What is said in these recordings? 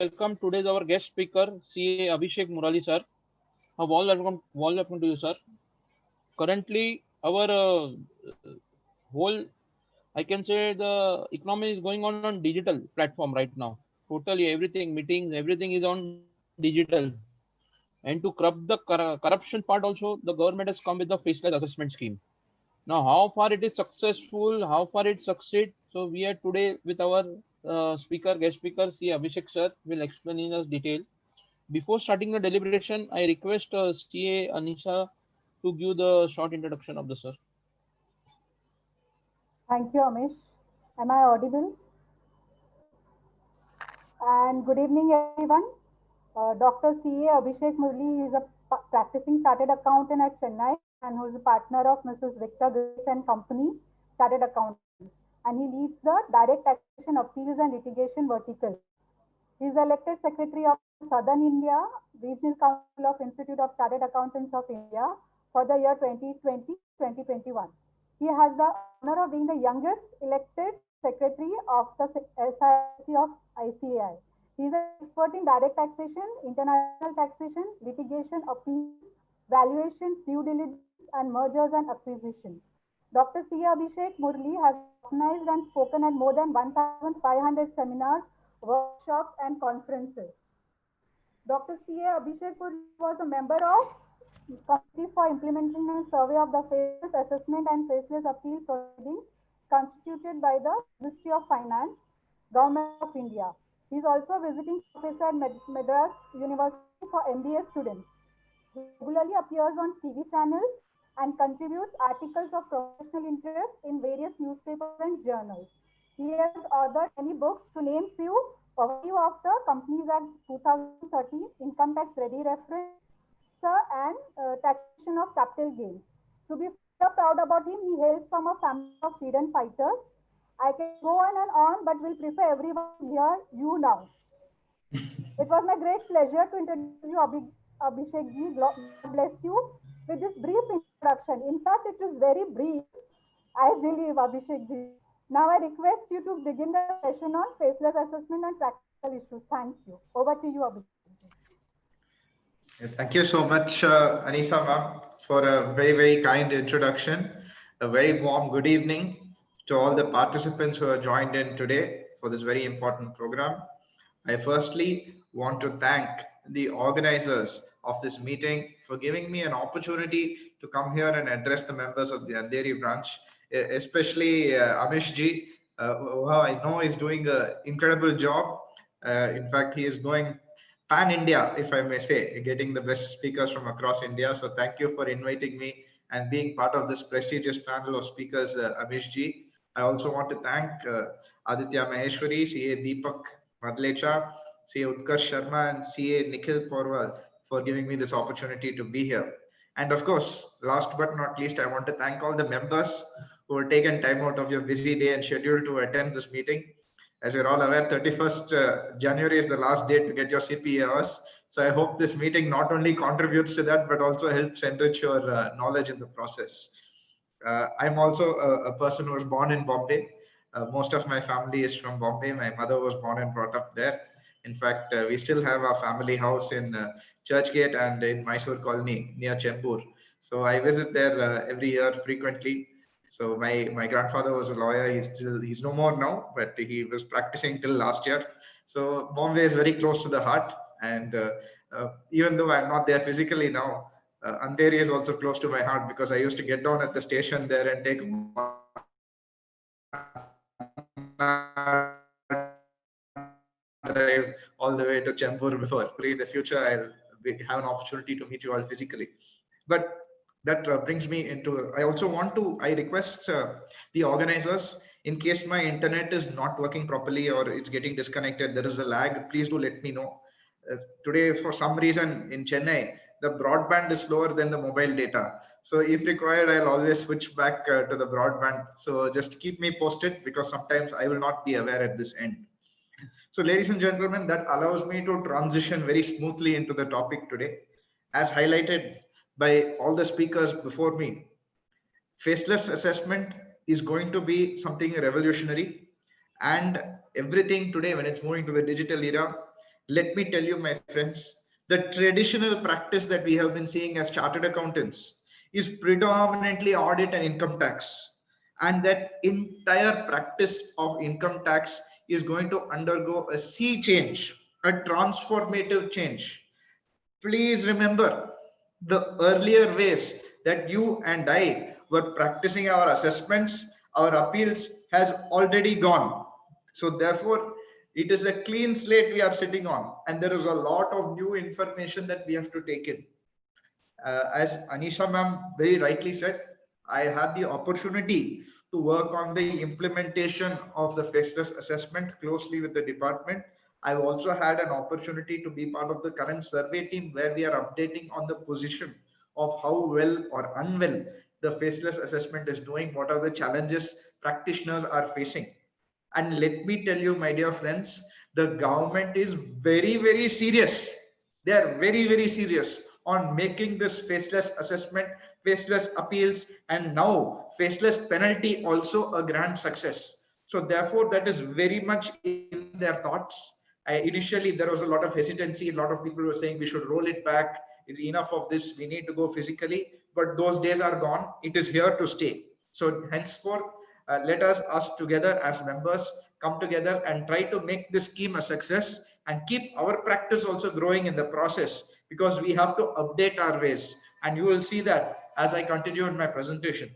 welcome today's our guest speaker, CA Abhishek Murali sir. A warm welcome to you, sir. Currently, our whole, I can say, the economy is going on digital platform right now. Totally everything, meetings, everything is on digital. And to curb the corruption part also, the government has come with the faceless assessment scheme. Now, how far it is successful, how far it succeed. So we are today with our guest speaker, C. Abhishek sir, will explain in us detail. Before starting the deliberation, I request CA Anisha to give the short introduction of the sir. Thank you, Amish. Am I audible? And good evening, everyone. Dr. C.A. Abhishek Murli is a practicing chartered accountant at Chennai and who is a partner of Mrs. Victor Grace and Company Chartered Accountants. And he leads the Direct Taxation Appeals and Litigation Vertical. He is elected Secretary of Southern India Regional Council of Institute of Chartered Accountants of India for the year 2020-2021. He has the honor of being the youngest elected Secretary of the SIC of ICAI. He is an expert in direct taxation, international taxation, litigation, appeals, valuations, due diligence, and mergers and acquisitions. Dr. C. Abhishek Murli has organized and spoken at more than 1,500 seminars, workshops, and conferences. Dr. C.A. Abhishek Murli was a member of Committee for Implementing and Survey of the Faceless Assessment and Faceless Appeal Proceedings constituted by the Ministry of Finance, Government of India. He is also a visiting professor at Madras University for MBA students. He regularly appears on TV channels and contributes articles of professional interest in various newspapers and journals. He has authored many books, to name few: Overview of the Companies Act 2013, Income Tax Ready Reference, sir, and Taxation of Capital Gains. To be further proud about him, he hails from a family of freedom fighters. I can go on and on, but will prefer everyone to hear you now. It was my great pleasure to introduce you, Abhishek ji. God bless you. With this brief introduction, in fact, it is very brief, I believe, Abhishek ji. Now I request you to begin the session on faceless assessment and practical issues. Thank you. Over to you, Abhishek. Thank you so much, Anisa ma'am, for a very, very kind introduction. A very warm good evening to all the participants who have joined in today for this very important program. I firstly want to thank the organizers of this meeting for giving me an opportunity to come here and address the members of the Andheri branch, especially Amish ji, who I know is doing an incredible job. In fact, he is going pan India, if I may say, getting the best speakers from across India. So thank you for inviting me and being part of this prestigious panel of speakers, Amish ji. I also want to thank Aditya Maheshwari, CA Deepak Madlecha, CA Utkarsh Sharma, and CA Nikhil Porwal for giving me this opportunity to be here. And of course, last but not least, I want to thank all the members who have taken time out of your busy day and schedule to attend this meeting. As you're all aware, 31st January is the last date to get your CPA hours. So I hope this meeting not only contributes to that, but also helps enrich your knowledge in the process. I'm also a person who was born in Bombay. Most of my family is from Bombay. My mother was born and brought up there. In fact, we still have our family house in Churchgate and in Mysore Colony near Chembur. So I visit there every year frequently. So my grandfather was a lawyer. He's no more now, but he was practicing till last year. So Bombay is very close to the heart. And even though I'm not there physically now, Andheri is also close to my heart because I used to get down at the station there and take 1 hour drive all the way to Chembur before. In the future, I'll have an opportunity to meet you all physically. But that brings me into, I request the organizers, in case my internet is not working properly or it's getting disconnected, there is a lag, please do let me know. Today, for some reason in Chennai, the broadband is slower than the mobile data. So if required, I'll always switch back to the broadband. So just keep me posted because sometimes I will not be aware at this end. So ladies and gentlemen, that allows me to transition very smoothly into the topic today. As highlighted by all the speakers before me, faceless assessment is going to be something revolutionary, and everything today, when it's moving to the digital era, Let me tell you, my friends, the traditional practice that we have been seeing as chartered accountants is predominantly audit and income tax. And that entire practice of income tax is going to undergo a sea change, a transformative change. Please remember, the earlier ways that you and I were practicing our assessments, our appeals has already gone. So therefore, it is a clean slate we are sitting on, and there is a lot of new information that we have to take in. As Anisha ma'am very rightly said, I had the opportunity to work on the implementation of the faceless assessment closely with the department. I've also had an opportunity to be part of the current survey team where we are updating on the position of how well or unwell the faceless assessment is doing, what are the challenges practitioners are facing. And let me tell you, my dear friends, the government is very, very serious. They are very, very serious on making this faceless assessment, faceless appeals, and now faceless penalty also a grand success. So therefore, that is very much in their thoughts. Initially, there was a lot of hesitancy. A lot of people were saying we should roll it back. It's enough of this. We need to go physically. But those days are gone. It is here to stay. So henceforth, let us together as members come together and try to make this scheme a success and keep our practice also growing in the process, because we have to update our ways. And you will see that as I continue in my presentation.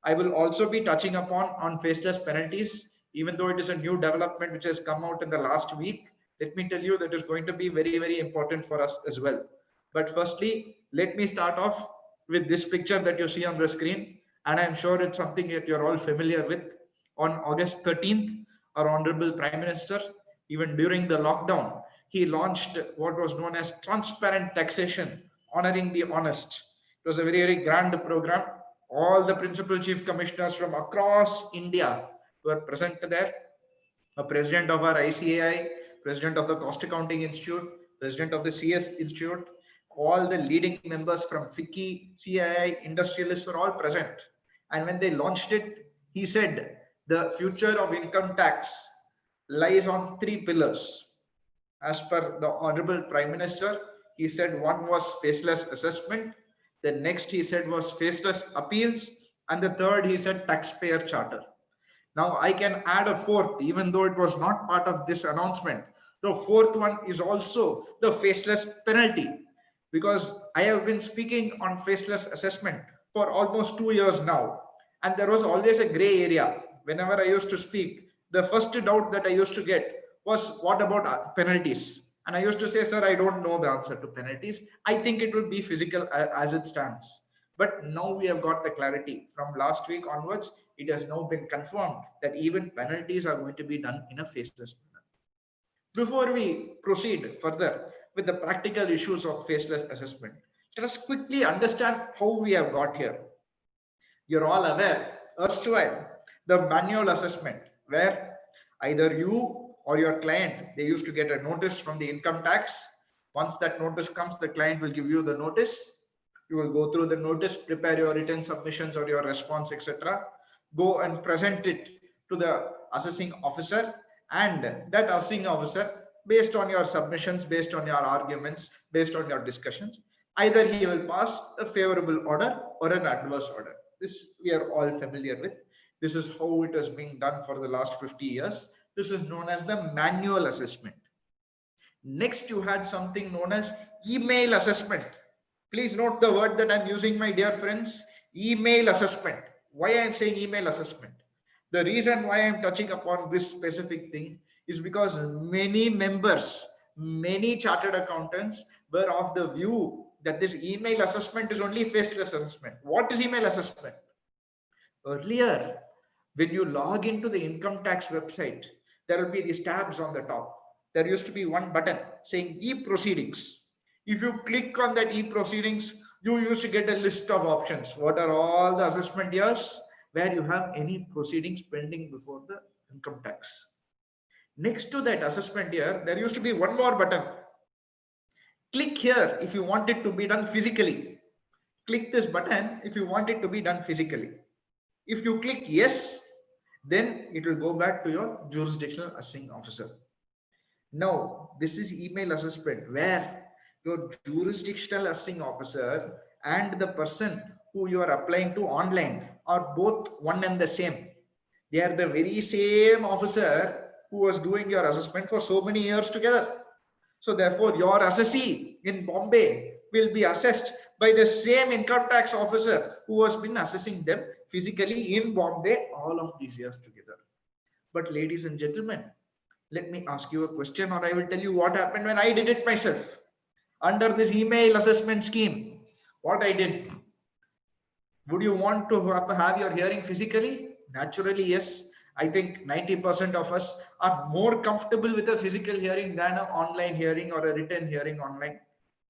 I will also be touching upon on faceless penalties, even though it is a new development which has come out in the last week. Let me tell you that is going to be very, very important for us as well. But firstly, let me start off with this picture that you see on the screen. And I'm sure it's something that you're all familiar with. On August 13th, our Honorable Prime Minister, even during the lockdown, he launched what was known as transparent taxation, honoring the honest. It was a very, very grand program. All the principal chief commissioners from across India were present there. A president of our ICAI, president of the Cost Accounting Institute, president of the CS Institute, all the leading members from FICCI, CII, industrialists were all present. And when they launched it, he said, the future of income tax lies on three pillars. As per the Honorable Prime Minister, he said one was faceless assessment, the next he said was faceless appeals, and the third he said taxpayer charter. Now I can add a fourth, even though it was not part of this announcement. The fourth one is also the faceless penalty, because I have been speaking on faceless assessment for almost 2 years now. And there was always a gray area. Whenever I used to speak, the first doubt that I used to get was, what about penalties? And I used to say, sir, I don't know the answer to penalties. I think it will be physical as it stands. But now we have got the clarity. From last week onwards, it has now been confirmed that even penalties are going to be done in a faceless manner. Before we proceed further with the practical issues of faceless assessment, let us quickly understand how we have got here. You're all aware, erstwhile, the manual assessment, where either you or your client, they used to get a notice from the income tax. Once that notice comes, the client will give you the notice. You will go through the notice, prepare your written submissions or your response, etc. Go and present it to the assessing officer, and that assessing officer, based on your submissions, based on your arguments, based on your discussions, either he will pass a favorable order or an adverse order. This we are all familiar with. This is how it has been done for the last 50 years. This is known as the manual assessment. Next, you had something known as email assessment. Please note the word that I'm using, my dear friends, email assessment. Why I'm saying email assessment? The reason why I'm touching upon this specific thing is because many members, many chartered accountants were of the view that this email assessment is only faceless assessment. What is email assessment? Earlier, when you log into the income tax website, there will be these tabs on the top. There used to be one button saying e-proceedings. If you click on that e-proceedings, you used to get a list of options. What are all the assessment years where you have any proceedings pending before the income tax? Next to that assessment year, there used to be one more button. Click here if you want it to be done physically. Click this button if you want it to be done physically. If you click yes, then it will go back to your jurisdictional assessing officer. Now, this is email assessment where your jurisdictional assessing officer and the person who you are applying to online are both one and the same. They are the very same officer who was doing your assessment for so many years together. So therefore, your assessee in Bombay will be assessed by the same income tax officer who has been assessing them physically in Bombay all of these years together. But ladies and gentlemen, let me ask you a question, or I will tell you what happened when I did it myself. Under this email assessment scheme, what I did, would you want to have your hearing physically? Naturally, yes. I think 90% of us are more comfortable with a physical hearing than an online hearing or a written hearing online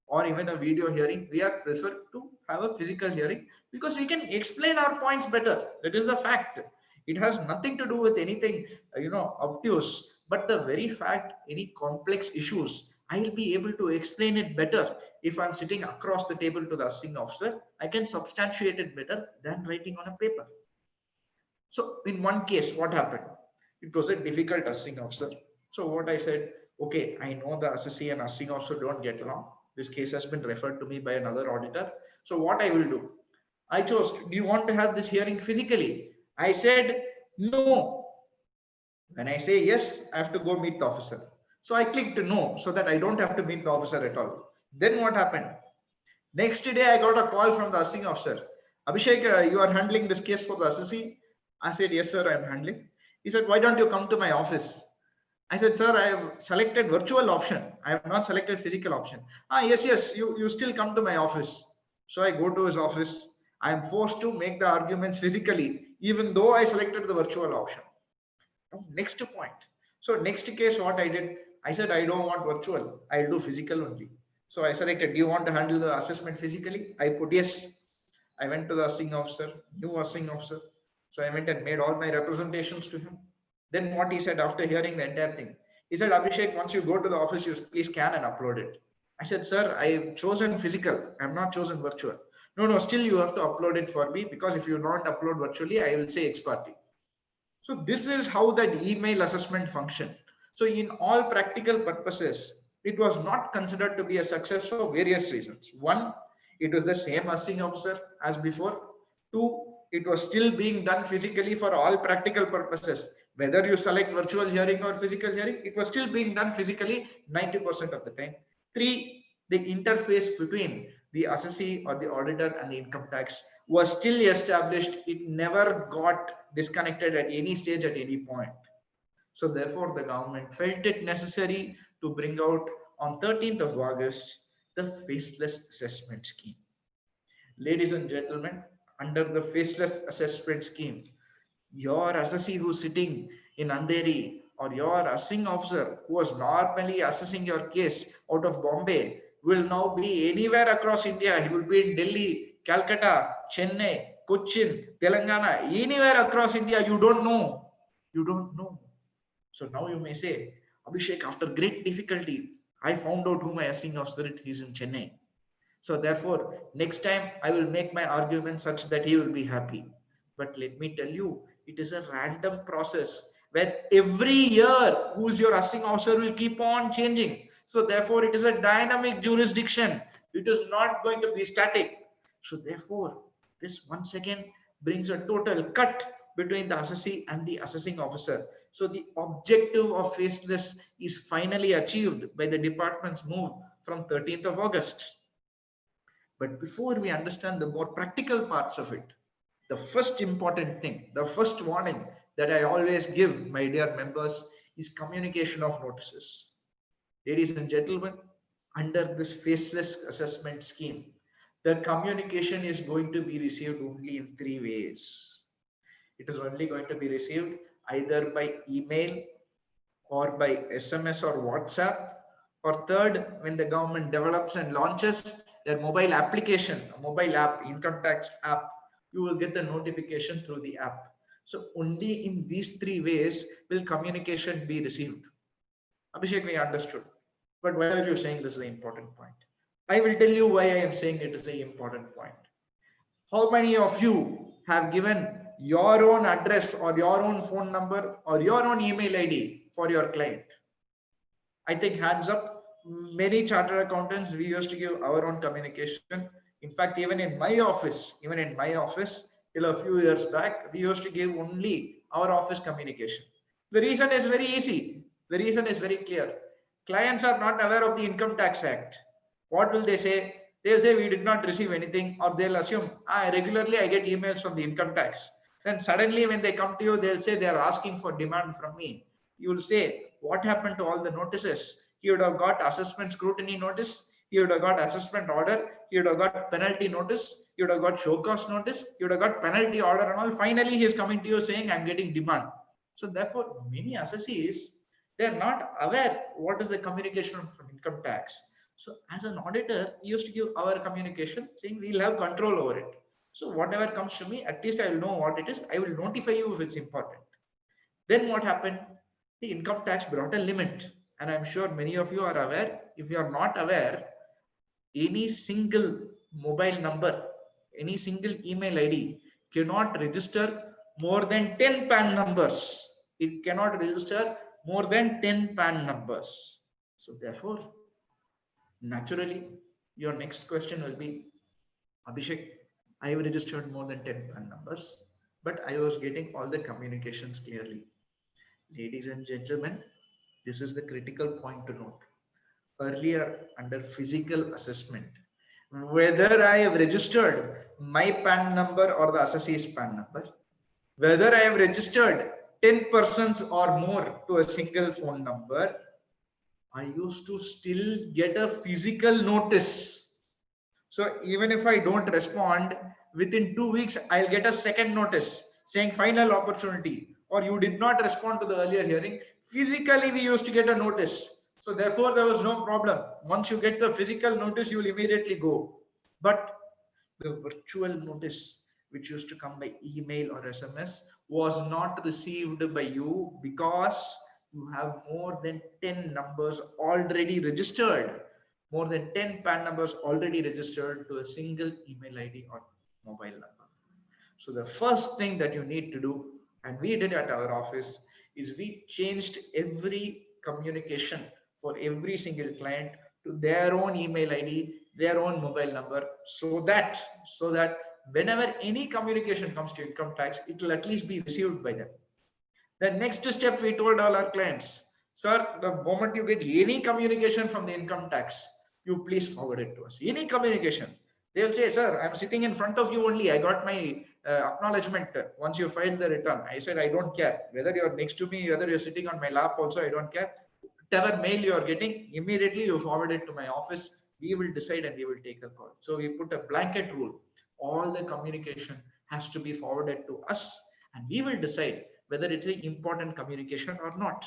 or even a video hearing. We are prefer to have a physical hearing because we can explain our points better. That is the fact. It has nothing to do with anything, obtuse, but the very fact, any complex issues, I'll be able to explain it better if I'm sitting across the table to the assessing officer. I can substantiate it better than writing on a paper. So in one case, what happened? It was a difficult assessing officer. So what I said, okay, I know the assessee and assessing officer don't get along. This case has been referred to me by another auditor. So what I will do? I chose, do you want to have this hearing physically? I said, no. When I say yes, I have to go meet the officer. So I clicked no so that I don't have to meet the officer at all. Then what happened? Next day, I got a call from the assessing officer. Abhishek, you are handling this case for the assessee? I said, yes, sir, I am handling. He said, why don't you come to my office? I said, sir, I have selected virtual option. I have not selected physical option. Yes, you still come to my office. So I go to his office. I am forced to make the arguments physically, even though I selected the virtual option. Now, next point. So next case, what I did, I said, I don't want virtual. I'll do physical only. So I selected, do you want to handle the assessment physically? I put yes. I went to the assessing officer, new assessing officer. So I went and made all my representations to him. Then what he said after hearing the entire thing, he said, Abhishek, once you go to the office, you please scan and upload it. I said, sir, I've chosen physical. I have not chosen virtual. No, still you have to upload it for me because if you don't upload virtually, I will say ex parte. So this is how that email assessment function. So in all practical purposes, it was not considered to be a success for various reasons. One, it was the same assessing officer as before. Two, it was still being done physically for all practical purposes. Whether you select virtual hearing or physical hearing, it was still being done physically 90% of the time. Three, the interface between the assessee or the auditor and the income tax was still established. It never got disconnected at any stage at any point. So therefore, the government felt it necessary to bring out on 13th of August the faceless assessment scheme. Ladies and gentlemen, under the faceless assessment scheme, your assessee who's sitting in Andheri or your assessing officer who was normally assessing your case out of Bombay will now be anywhere across India. He will be in Delhi, Calcutta, Chennai, Cochin, Telangana, anywhere across India. You don't know. You don't know. So now you may say, Abhishek, after great difficulty, I found out who my assessing officer is in Chennai. So therefore, next time I will make my argument such that he will be happy. But let me tell you, it is a random process where every year who's your assessing officer will keep on changing. So therefore, it is a dynamic jurisdiction. It is not going to be static. So therefore, this once again brings a total cut between the assessee and the assessing officer. So the objective of faceless is finally achieved by the department's move from 13th of August. But before we understand the more practical parts of it, the first important thing, the first warning that I always give my dear members is communication of notices. Ladies and gentlemen, under this faceless assessment scheme, the communication is going to be received only in three ways. It is only going to be received either by email or by SMS or WhatsApp, or third, when the government develops and launches their mobile application, a mobile app, income tax app, you will get the notification through the app. So only in these three ways will communication be received. Abhishek, we understood. But why are you saying this is the important point? I will tell you why I am saying it is the important point. How many of you have given your own address or your own phone number or your own email ID for your client? I think hands up, many chartered accountants, we used to give our own communication. In fact, even in my office, till a few years back, we used to give only our office communication. The reason is very easy. The reason is very clear. Clients are not aware of the Income Tax Act. What will they say? They'll say we did not receive anything, or they'll assume, regularly I get emails from the income tax. Then suddenly when they come to you, they'll say they are asking for demand from me. You will say, what happened to all the notices? He would have got assessment scrutiny notice, he would have got assessment order, he would have got penalty notice, he would have got show cause notice, he would have got penalty order and all. Finally, he is coming to you saying, I'm getting demand. So therefore, many assessees, they are not aware what is the communication from income tax. So as an auditor, we used to give our communication saying we'll have control over it. So whatever comes to me, at least I will know what it is. I will notify you if it's important. Then what happened? The income tax brought a limit. And I'm sure many of you are aware. If you are not aware, any single mobile number, any single email ID cannot register more than 10 PAN numbers. It cannot register more than 10 PAN numbers. So therefore, naturally, your next question will be, Abhishek, I have registered more than 10 PAN numbers, but I was getting all the communications clearly. Ladies and gentlemen, this is the critical point to note. Earlier, under physical assessment, whether I have registered my PAN number or the assessee's PAN number, whether I have registered 10 persons or more to a single phone number, I used to still get a physical notice. So even if I don't respond, within 2 weeks, I'll get a second notice saying final opportunity, or you did not respond to the earlier hearing. Physically, we used to get a notice. So therefore, there was no problem. Once you get the physical notice, you will immediately go. But the virtual notice, which used to come by email or SMS, was not received by you because you have more than 10 numbers already registered, more than 10 PAN numbers already registered to a single email ID or mobile number. So the first thing that you need to do, and we did at our office, is we changed every communication for every single client to their own email ID, their own mobile number, so that whenever any communication comes to income tax, it will at least be received by them. The next step, we told all our clients, sir, the moment you get any communication from the income tax, you please forward it to us. Any communication. They'll say, sir, I'm sitting in front of you only. I got my acknowledgement once you filed the return. I said, I don't care. Whether you're next to me, whether you're sitting on my lap also, I don't care. Whatever mail you're getting, immediately you forward it to my office. We will decide and we will take a call. So we put a blanket rule. All the communication has to be forwarded to us and we will decide whether it's an important communication or not.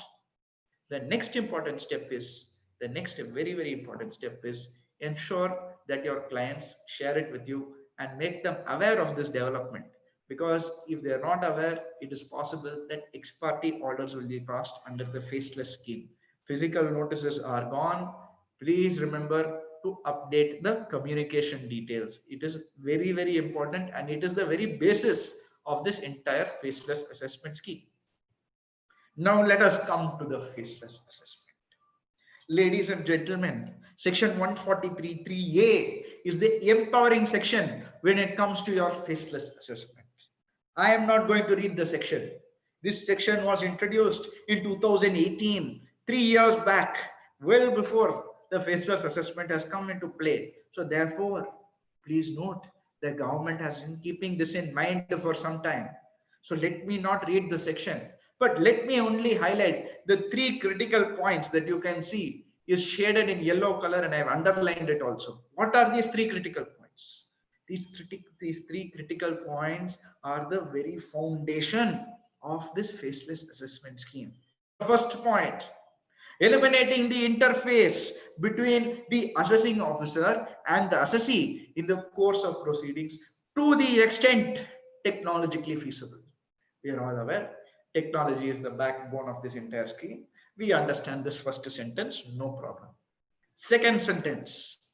The next important step is, the next very, very important step is ensure that your clients share it with you and make them aware of this development. Because if they are not aware, it is possible that ex parte orders will be passed under the faceless scheme. Physical notices are gone. Please remember to update the communication details. It is very, very important and it is the very basis of this entire faceless assessment scheme. Now let us come to the faceless assessment. Ladies and gentlemen, section 143(3)(a) is the empowering section when it comes to your faceless assessment. I am not going to read the section. This section was introduced in 2018, 3 years back, well before the faceless assessment has come into play. So therefore, please note, the government has been keeping this in mind for some time. So let me not read the section, but let me only highlight the 3 critical points that you can see is shaded in yellow color and I have underlined it also. What are these 3 critical points? These 3 critical points are the very foundation of this faceless assessment scheme. The first point, eliminating the interface between the assessing officer and the assessee in the course of proceedings to the extent technologically feasible. We are all aware, technology is the backbone of this entire scheme. We understand this first sentence, no problem. Second sentence,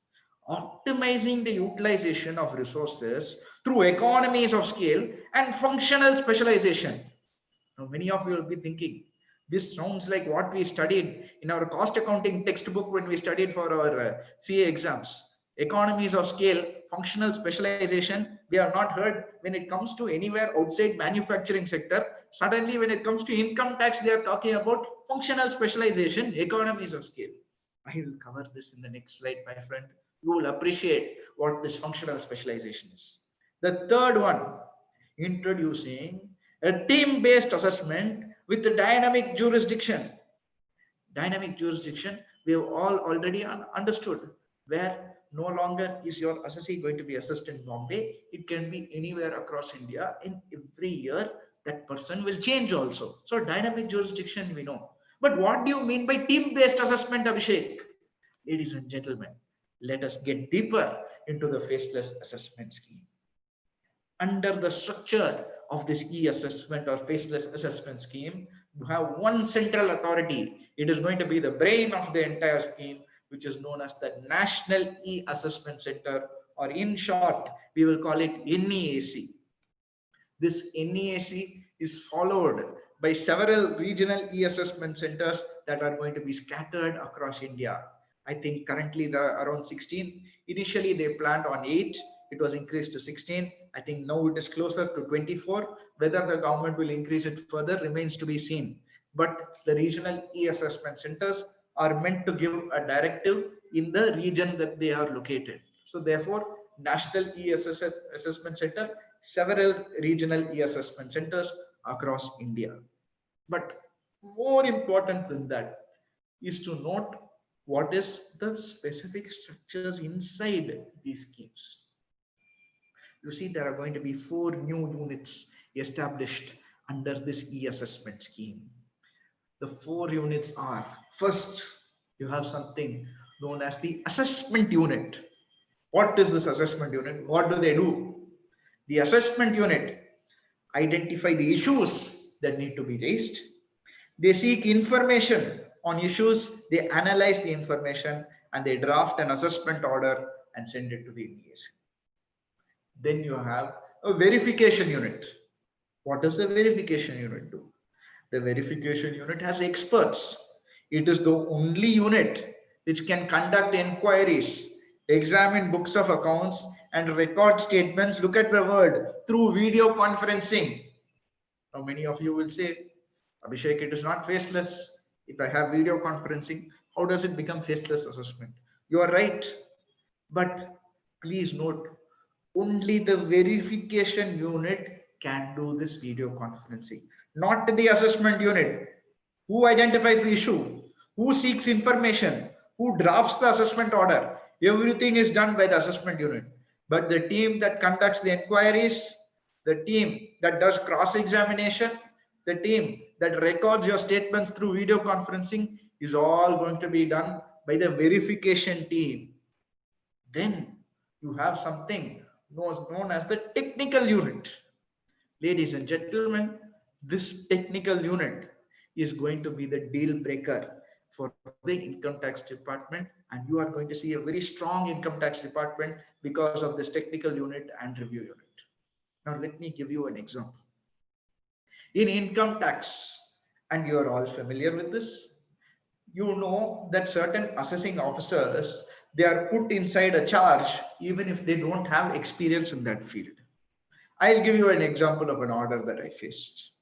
optimizing the utilization of resources through economies of scale and functional specialization. Now, many of you will be thinking, This sounds like what we studied in our cost accounting textbook when we studied for our CA exams. Economies of scale, functional specialization, we have not heard when it comes to anywhere outside manufacturing sector. Suddenly, when it comes to income tax, they are talking about functional specialization, economies of scale. I will cover this in the next slide, my friend. You will appreciate what this functional specialization is. The third one, introducing a team-based assessment with the dynamic jurisdiction. Dynamic jurisdiction, we have all already understood, where no longer is your assessee going to be assessed in Bombay. It can be anywhere across India. In every year, that person will change also. So dynamic jurisdiction, we know. But what do you mean by team-based assessment, Abhishek? Ladies and gentlemen, let us get deeper into the faceless assessment scheme. Under the structure of this e-assessment or faceless assessment scheme, you have one central authority. It is going to be the brain of the entire scheme, which is known as the National E-Assessment Center, or in short, we will call it NEAC. This NEAC is followed by several regional e-assessment centers that are going to be scattered across India. I think currently there are around 16. Initially, they planned on 8. It was increased to 16. I think now it is closer to 24. Whether the government will increase it further remains to be seen. But the regional e-assessment centers are meant to give a directive in the region that they are located. So therefore, National E-Assessment Center, several regional e-assessment centers across India. But more important than that is to note what is the specific structures inside these schemes. You see, there are going to be 4 new units established under this e-assessment scheme. The 4 units are, first, you have something known as the assessment unit. What is this assessment unit? What do they do? The assessment unit identify the issues that need to be raised. They seek information on issues, they analyze the information, and they draft an assessment order and send it to the NEAC. Then you have a verification unit. What does the verification unit do? The verification unit has experts. It is the only unit which can conduct inquiries, examine books of accounts, and record statements. Look at the word, through video conferencing. Now, many of you will say, Abhishek, it is not faceless. If I have video conferencing, how does it become faceless assessment? You are right. But please note, only the verification unit can do this video conferencing, not the assessment unit. Who identifies the issue? Who seeks information? Who drafts the assessment order? Everything is done by the assessment unit. But the team that conducts the inquiries, the team that does cross-examination, the team that records your statements through video conferencing is all going to be done by the verification team. Then you have something known as the technical unit. Ladies and gentlemen, this technical unit is going to be the deal breaker for the income tax department, and you are going to see a very strong income tax department because of this technical unit and review unit. Now let me give you an example. In income tax, and you are all familiar with this, you know that certain assessing officers, they are put inside a charge even if they don't have experience in that field. I'll give you an example of an order that I faced.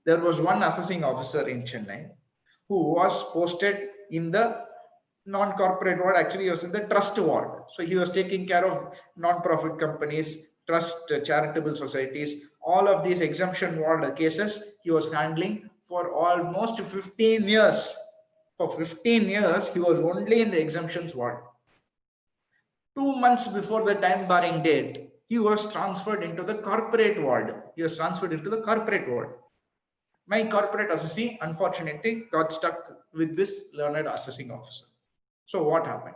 There was one assessing officer in Chennai who was posted in the non-corporate ward. Actually, he was in the trust ward. So he was taking care of non-profit companies, trust, charitable societies, all of these exemption ward cases he was handling for almost 15 years. For 15 years, he was only in the exemptions ward. 2 months before the time barring date, he was transferred into the corporate ward. My corporate assessee, unfortunately, got stuck with this learned assessing officer. So what happened?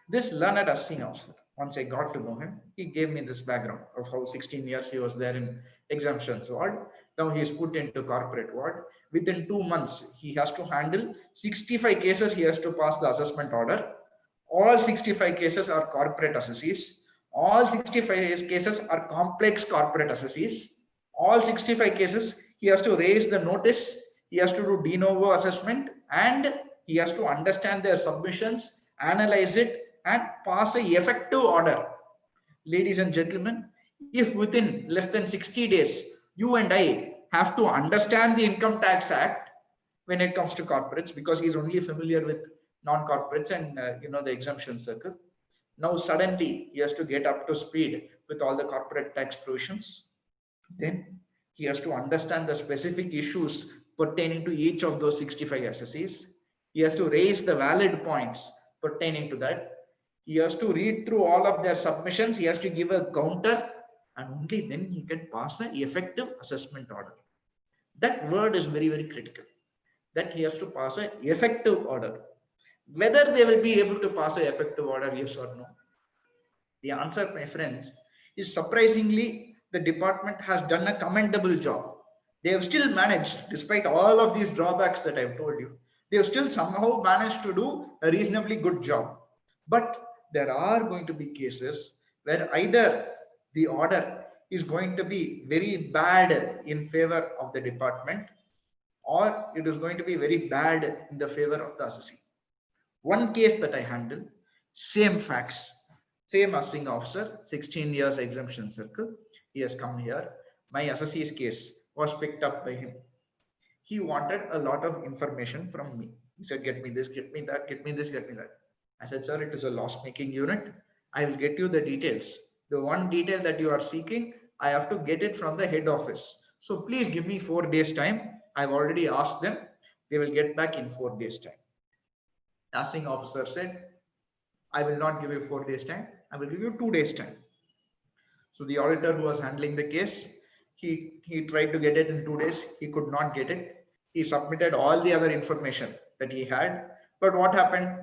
This learned assessing officer, once I got to know him, he gave me this background of how 16 years he was there in exemptions ward. Now he is put into corporate ward. Within 2 months, he has to handle 65 cases. He has to pass the assessment order. All 65 cases are corporate assessees. All 65 cases are complex corporate assessees. All 65 cases, he has to raise the notice. He has to do de novo assessment, and he has to understand their submissions, analyze it, and pass a effective order. Ladies and gentlemen, if within less than 60 days, you and I have to understand the Income Tax Act when it comes to corporates, because he's only familiar with non-corporates and the exemption circle. Now suddenly he has to get up to speed with all the corporate tax provisions. Then he has to understand the specific issues pertaining to each of those 65 SSEs. He has to raise the valid points pertaining to that. He has to read through all of their submissions. He has to give a counter, and only then he can pass an effective assessment order. That word is very, very critical, that he has to pass an effective order. Whether they will be able to pass an effective order, yes or no? The answer, my friends, is surprisingly, the department has done a commendable job. They have still managed, despite all of these drawbacks that I've told you, they have still somehow managed to do a reasonably good job. But there are going to be cases where either the order is going to be very bad in favor of the department, or it is going to be very bad in the favor of the assessee. One case that I handled, same facts, same assessing officer, 16 years exemption circle. He has come here. My assessee's case was picked up by him. He wanted a lot of information from me. He said, get me this, get me that, get me this, get me that. I said, sir, it is a loss-making unit. I will get you the details. The one detail that you are seeking, I have to get it from the head office. So please give me 4 days time. I've already asked them. They will get back in 4 days time. Assessing officer said, I will not give you 4 days time. I will give you 2 days time. So the auditor who was handling the case, he tried to get it in 2 days. He could not get it. He submitted all the other information that he had. But what happened?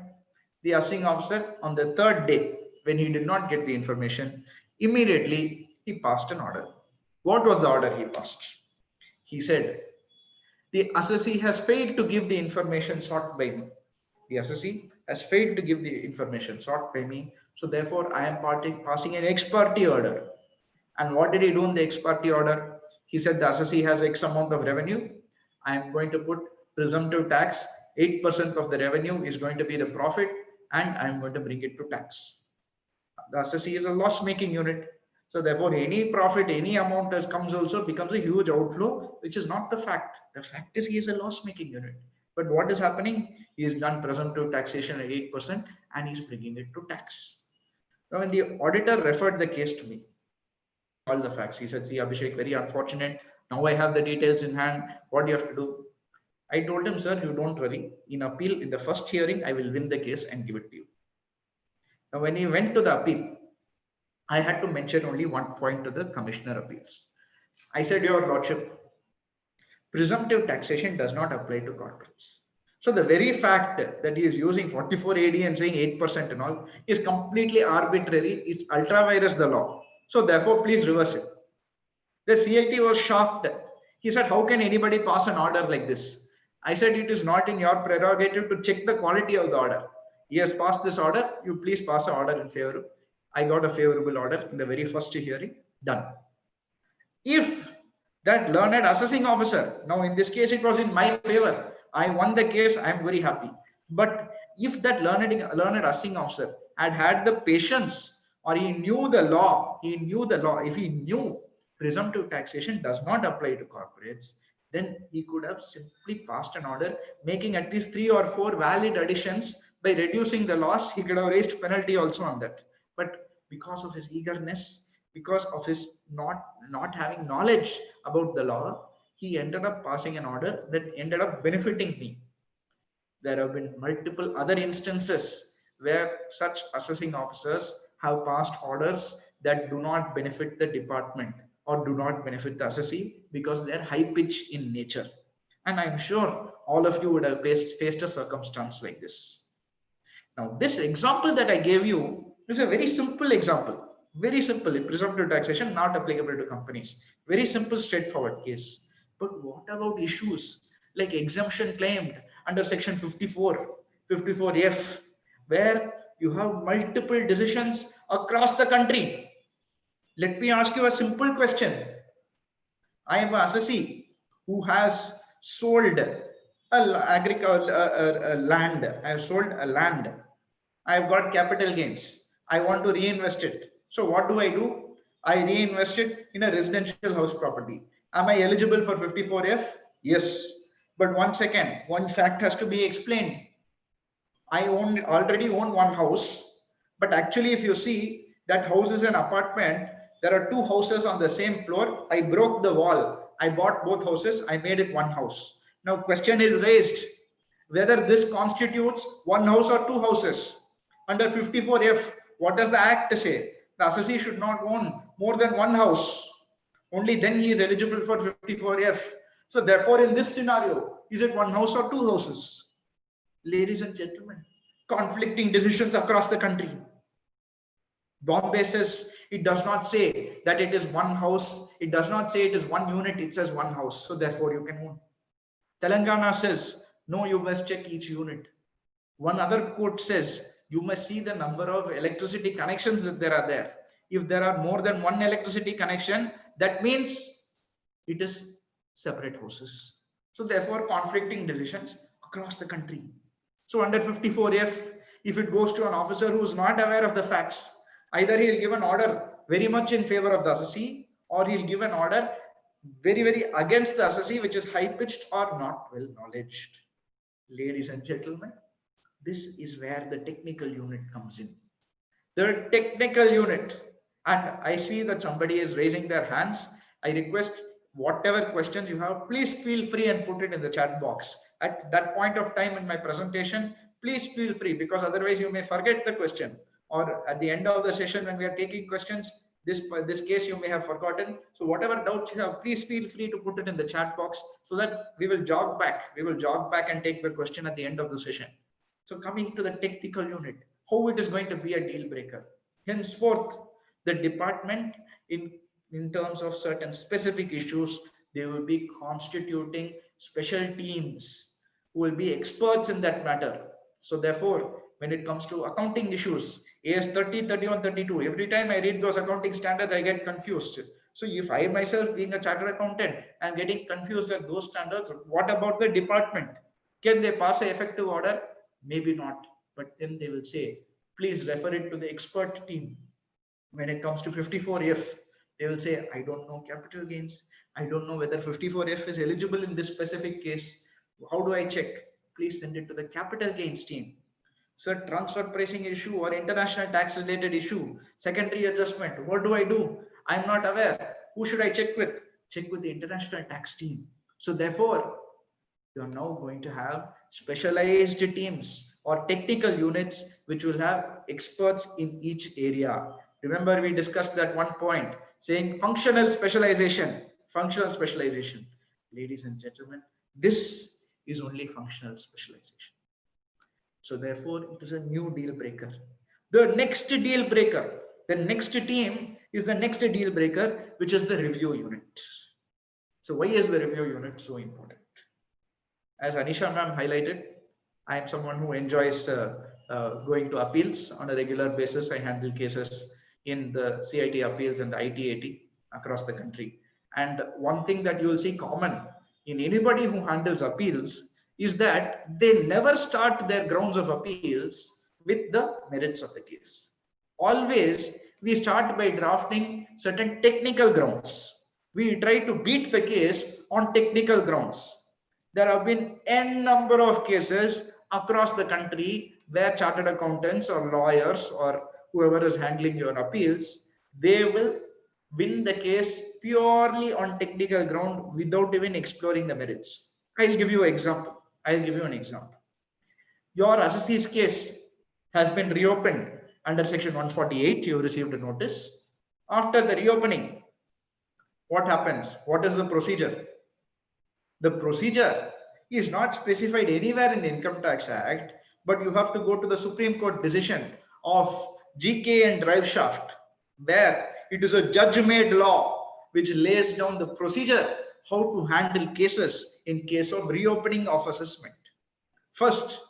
The assessing officer, on the 3rd day, when he did not get the information, immediately he passed an order. What was the order he passed? He said, the assessee has failed to give the information sought by me. The assessee has failed to give the information sought by me. So therefore, I am passing an ex parte order. And what did he do in the ex parte order? He said the assessee has X amount of revenue. I am going to put presumptive tax. 8% of the revenue is going to be the profit, and I am going to bring it to tax. The assessee is a loss-making unit. So therefore, any profit, any amount that comes also becomes a huge outflow, which is not the fact. The fact is he is a loss-making unit. But what is happening? He has done presumptive taxation at 8% and he's bringing it to tax. Now, when the auditor referred the case to me, all the facts, he said, see, Abhishek, very unfortunate. Now I have the details in hand. What do you have to do? I told him, sir, you don't worry. In appeal, in the first hearing, I will win the case and give it to you. Now, when he went to the appeal, I had to mention only one point to the Commissioner Appeals. I said, Your Lordship, presumptive taxation does not apply to corporates. So the very fact that he is using 44 AD and saying 8% and all is completely arbitrary. It's ultra vires the law. So therefore, please reverse it. The CIT was shocked. He said, how can anybody pass an order like this? I said, it is not in your prerogative to check the quality of the order. He has passed this order. You please pass an order in favor. I got a favorable order in the very first hearing. Done. If that learned assessing officer, now in this case, it was in my favor. I won the case. I am very happy. But if that learned assessing officer had the patience, or he knew the law, if he knew presumptive taxation does not apply to corporates, then he could have simply passed an order making at least 3 or 4 valid additions. By reducing the loss, he could have raised penalty also on that. But because of his eagerness, because of his not having knowledge about the law, he ended up passing an order that ended up benefiting me. There have been multiple other instances where such assessing officers have passed orders that do not benefit the department or do not benefit the assessee because they are high pitch in nature. And I'm sure all of you would have faced a circumstance like this. Now, this example that I gave you is a very simple example. Very simple. Presumptive taxation not applicable to companies. Very simple, straightforward case. But what about issues like exemption claimed under section 54, 54F, where you have multiple decisions across the country? Let me ask you a simple question. I am an assessee who has sold a land. I have sold a land. I've got capital gains. I want to reinvest it. So what do? I reinvest it in a residential house property. Am I eligible for 54F? Yes. But one second, one fact has to be explained. I already own one house, but actually if you see that house is an apartment, there are two houses on the same floor. I broke the wall. I bought both houses. I made it one house. Now question is raised whether this constitutes one house or two houses. Under 54F, what does the act say? The assessee should not own more than one house. Only then he is eligible for 54F. So therefore, in this scenario, is it one house or two houses? Ladies and gentlemen, conflicting decisions across the country. Bombay says it does not say that it is one house. It does not say it is one unit. It says one house. So therefore, you can own. Telangana says, no, you must check each unit. One other court says, you must see the number of electricity connections that there are there. If there are more than one electricity connection, that means it is separate houses. So therefore, conflicting decisions across the country. So under 54F, if it goes to an officer who is not aware of the facts, either he'll give an order very much in favor of the assessee, or he'll give an order very, very against the assessee, which is high-pitched or not well knowledged. Ladies and gentlemen, this is where the technical unit comes in. The technical unit, and I see that somebody is raising their hands. I request whatever questions you have, please feel free and put it in the chat box. At that point of time in my presentation, please feel free, because otherwise you may forget the question, or at the end of the session when we are taking questions, this case you may have forgotten. So whatever doubts you have, please feel free to put it in the chat box so that we will jog back and take the question at the end of the session. So coming to the technical unit, how it is going to be a deal breaker. Henceforth, the department in terms of certain specific issues, they will be constituting special teams who will be experts in that matter. So therefore, when it comes to accounting issues, AS 30, 31, 32, every time I read those accounting standards, I get confused. So if I myself being a chartered accountant, I'm getting confused at those standards, what about the department? Can they pass an effective order? Maybe not, but then they will say, please refer it to the expert team. When it comes to 54F, they will say, I don't know capital gains. I don't know whether 54F is eligible in this specific case. How do I check? Please send it to the capital gains team. So transfer pricing issue or international tax related issue, secondary adjustment, what do? I'm not aware. Who should I check with? Check with the international tax team. So therefore, you are now going to have specialized teams or technical units which will have experts in each area. Remember, we discussed that one point saying functional specialization. Ladies and gentlemen, this is only functional specialization. So therefore, it is a new deal breaker. The next deal breaker, the next team is the next deal breaker, which is the review unit. So why is the review unit so important? As Anisha ma'am highlighted, I am someone who enjoys going to appeals on a regular basis. I handle cases in the CIT appeals and the ITAT across the country. And one thing that you will see common in anybody who handles appeals is that they never start their grounds of appeals with the merits of the case. Always, we start by drafting certain technical grounds. We try to beat the case on technical grounds. There have been n number of cases across the country where chartered accountants or lawyers or whoever is handling your appeals, they will win the case purely on technical ground without even exploring the merits. I'll give you an example. Your assessee's case has been reopened under section 148. You received a notice. After the reopening, what happens? What is the procedure? The procedure is not specified anywhere in the Income Tax Act, but you have to go to the Supreme Court decision of GK and Driveshaft, where it is a judge-made law which lays down the procedure how to handle cases in case of reopening of assessment. First,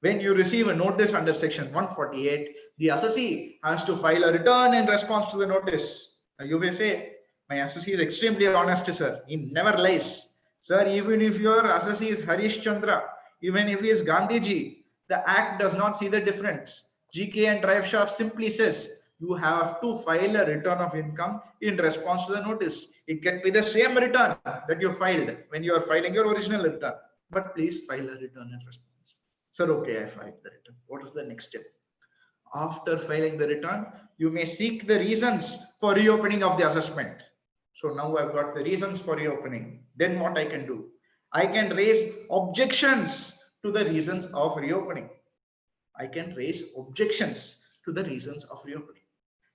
when you receive a notice under section 148, the assessee has to file a return in response to the notice. Now you may say, my assessee is extremely honest, sir. He never lies. Sir, even if your assessee is Harish Chandra, even if he is Gandhiji, the act does not see the difference. GK and Drive Shaft simply says you have to file a return of income in response to the notice. It can be the same return that you filed when you are filing your original return, but please file a return in response. Sir, okay, I filed the return. What is the next step? After filing the return, you may seek the reasons for reopening of the assessment. So now I've got the reasons for reopening. Then what I can do? I can raise objections to the reasons of reopening. I can raise objections to the reasons of reopening.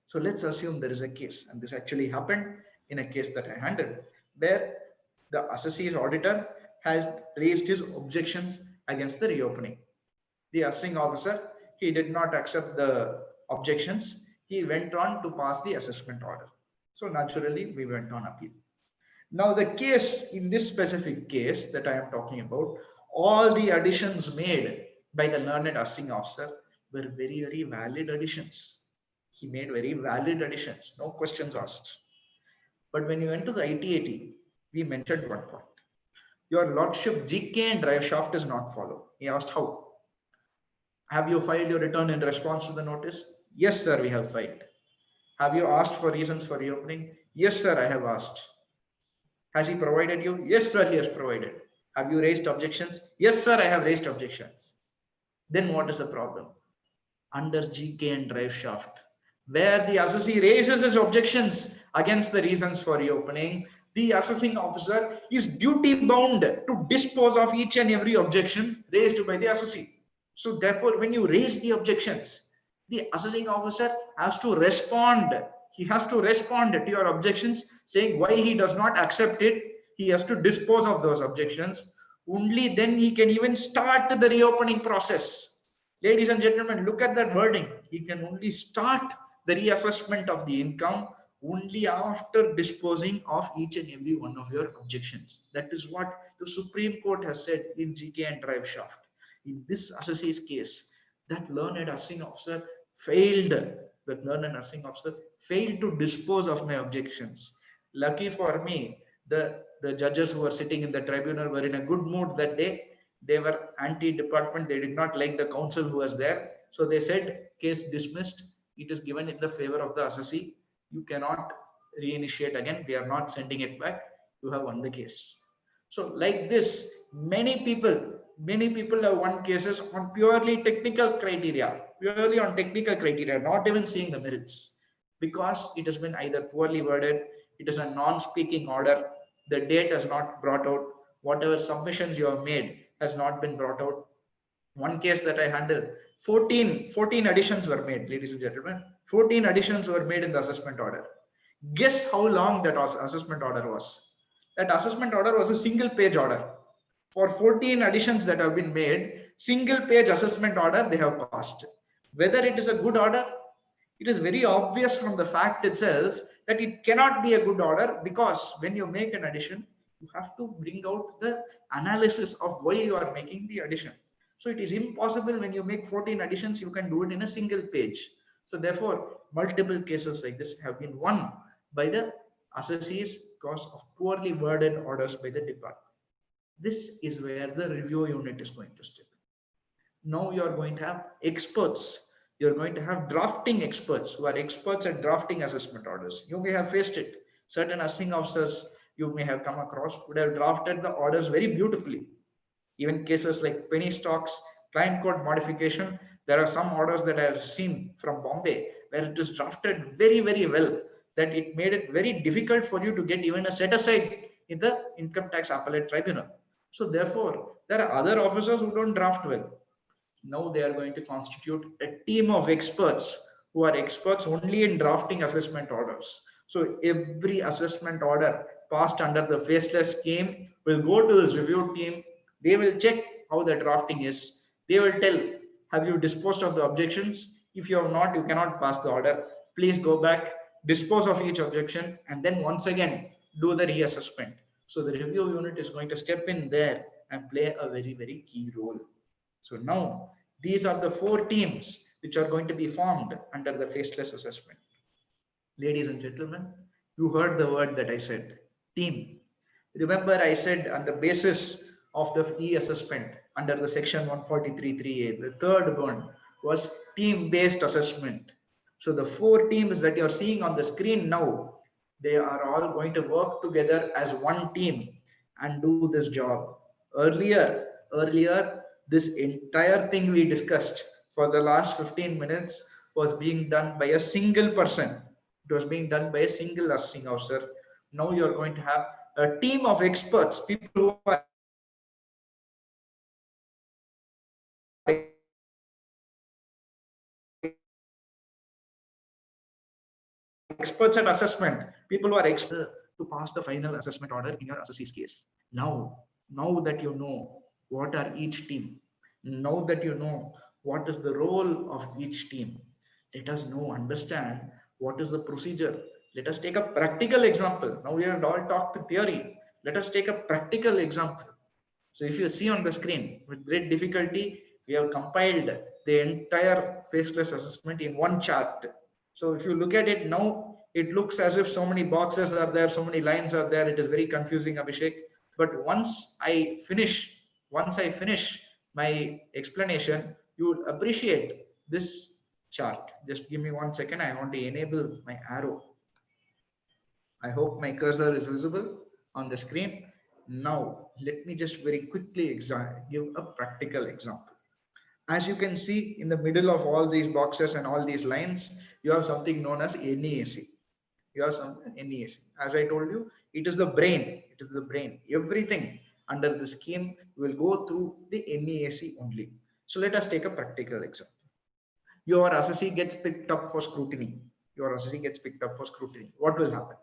So let's assume there is a case, and this actually happened in a case that I handled, where the assessee's auditor has raised his objections against the reopening. The assessing officer, he did not accept the objections. He went on to pass the assessment order. So naturally, we went on appeal. Now the case, in this specific case that I am talking about, all the additions made by the learned assessing officer were very, very valid additions. He made very valid additions, no questions asked. But when you went to the ITAT, we mentioned one point. Your lordship, GK and Drive Shaft does not follow. He asked how? Have you filed your return in response to the notice? Yes, sir, we have filed. Have you asked for reasons for reopening? Yes, sir, I have asked. Has he provided you? Yes, sir, he has provided. Have you raised objections? Yes, sir, I have raised objections. Then what is the problem? Under GK and Drive Shaft, where the assessee raises his objections against the reasons for reopening, the assessing officer is duty bound to dispose of each and every objection raised by the assessee. So therefore, when you raise the objections, the assessing officer has to respond. He has to respond to your objections, saying why he does not accept it. He has to dispose of those objections. Only then he can even start the reopening process. Ladies and gentlemen, look at that wording. He can only start the reassessment of the income only after disposing of each and every one of your objections. That is what the Supreme Court has said in GK and Drive Shaft. In this assessee's case, that learned assessing officer failed to dispose of my objections. Lucky for me, the judges who were sitting in the tribunal were in a good mood that day. They were anti-department. They did not like the counsel who was there. So they said, case dismissed. It is given in the favor of the assessee. You cannot reinitiate again. We are not sending it back. You have won the case. So like this, many people have won cases on purely technical criteria, not even seeing the merits, because it has been either poorly worded, it is a non-speaking order, the date has not brought out, whatever submissions you have made has not been brought out. One case that I handled, 14 additions were made, ladies and gentlemen. 14 additions were made in the assessment order. Guess how long that assessment order was? That assessment order was a single page order. For 14 additions that have been made, single page assessment order they have passed. Whether it is a good order, it is very obvious from the fact itself that it cannot be a good order, because when you make an addition, you have to bring out the analysis of why you are making the addition. So it is impossible when you make 14 additions, you can do it in a single page. So therefore, multiple cases like this have been won by the assessees because of poorly worded orders by the department. This is where the review unit is going to step in. Now you are going to have experts. You're going to have drafting experts who are experts at drafting assessment orders. You may have faced it. Certain assessing officers you may have come across would have drafted the orders very beautifully. Even cases like penny stocks, client code modification, there are some orders that I have seen from Bombay where it is drafted very, very well, that it made it very difficult for you to get even a set aside in the income tax appellate tribunal. So therefore, there are other officers who don't draft well. Now they are going to constitute a team of experts who are experts only in drafting assessment orders. So every assessment order passed under the faceless scheme will go to this review team. They will check how the drafting is. They will tell, have you disposed of the objections? If you have not, you cannot pass the order. Please go back, dispose of each objection, and then once again, do the reassessment. So the review unit is going to step in there and play a very, very key role. So now these are the 4 teams which are going to be formed under the faceless assessment. Ladies and gentlemen, you heard the word that I said, team. Remember, I said on the basis of the e-assessment under the section 143.3a, the third one was team-based assessment. So the 4 teams that you're seeing on the screen now, they are all going to work together as one team and do this job. Earlier, this entire thing we discussed for the last 15 minutes was being done by a single person. It was being done by a single assessing officer. Now you're going to have a team of experts, people who are experts at assessment, people who are experts to pass the final assessment order in your assessee's case. Now that you know what are each team, now that you know what is the role of each team, let us know, understand what is the procedure. Let us take a practical example. Now we have all talked theory. Let us take a practical example. So if you see on the screen, with great difficulty, we have compiled the entire faceless assessment in one chart. So if you look at it now, it looks as if so many boxes are there, so many lines are there. It is very confusing, Abhishek. But once I finish my explanation, you would appreciate this chart. Just give me 1 second. I want to enable my arrow. I hope my cursor is visible on the screen. Now, let me just very quickly give a practical example. As you can see in the middle of all these boxes and all these lines, you have something known as NEAC. You have something NEAC. As I told you, it is the brain. It is the brain. Everything under the scheme will go through the NEAC only. So let us take a practical example. Your assessee gets picked up for scrutiny. Your assessee gets picked up for scrutiny. What will happen?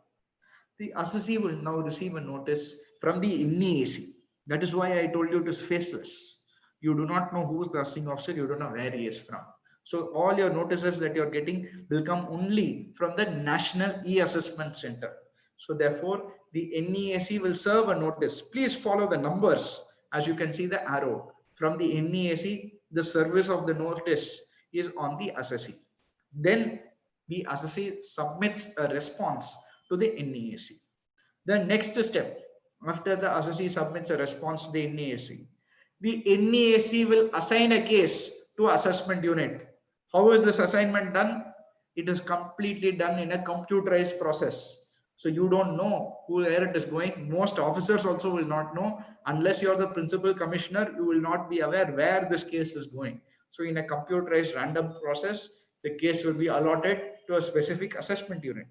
The assessee will now receive a notice from the NEAC. That is why I told you it is faceless. You do not know who is the assessing officer, you don't know where he is from. So all your notices that you're getting will come only from the National E-Assessment Center. So therefore, the NEAC will serve a notice. Please follow the numbers as you can see the arrow. From the NEAC, the service of the notice is on the assessee. Then the assessee submits a response to the NEAC. The next step, after the assessee submits a response to the NEAC, the NEAC will assign a case to assessment unit. How is this assignment done? It is completely done in a computerized process. So you don't know where it is going. Most officers also will not know. Unless you're the principal commissioner, you will not be aware where this case is going. So in a computerized random process, the case will be allotted to a specific assessment unit.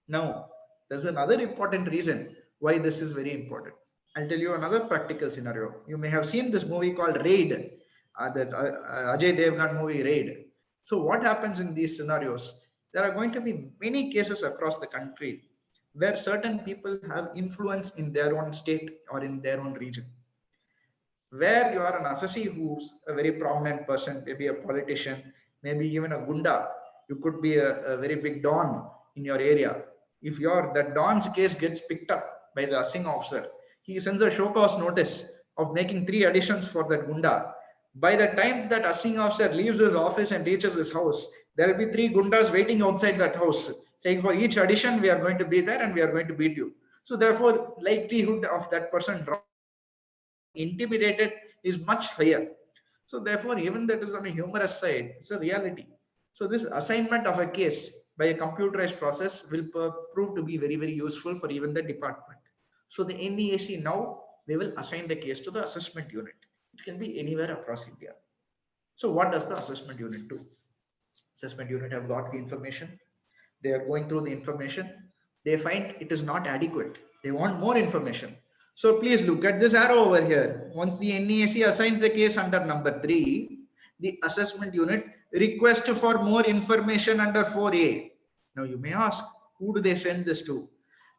Now, there's another important reason why this is very important. I'll tell you another practical scenario. You may have seen this movie called Raid, that Ajay Devgan movie Raid. So what happens in these scenarios? There are going to be many cases across the country where certain people have influence in their own state or in their own region. Where you are an assessee who's a very prominent person, maybe a politician, maybe even a gunda, you could be a very big don in your area. If that don's case gets picked up by the assessing officer, he sends a show cause notice of making 3 additions for that gunda. By the time that assessing officer leaves his office and reaches his house, there will be 3 gundas waiting outside that house saying, for each addition we are going to be there and we are going to beat you. So therefore, likelihood of that person intimidated is much higher. So therefore, even that is on a humorous side, it's a reality. So this assignment of a case by a computerized process will prove to be very, very useful for even the department. So the NEAC now, they will assign the case to the assessment unit. It can be anywhere across India. So what does the assessment unit do? Assessment unit have got the information. They are going through the information. They find it is not adequate. They want more information. So please look at this arrow over here. Once the NEAC assigns the case under number 3, the assessment unit request for more information under 4A. Now you may ask, who do they send this to?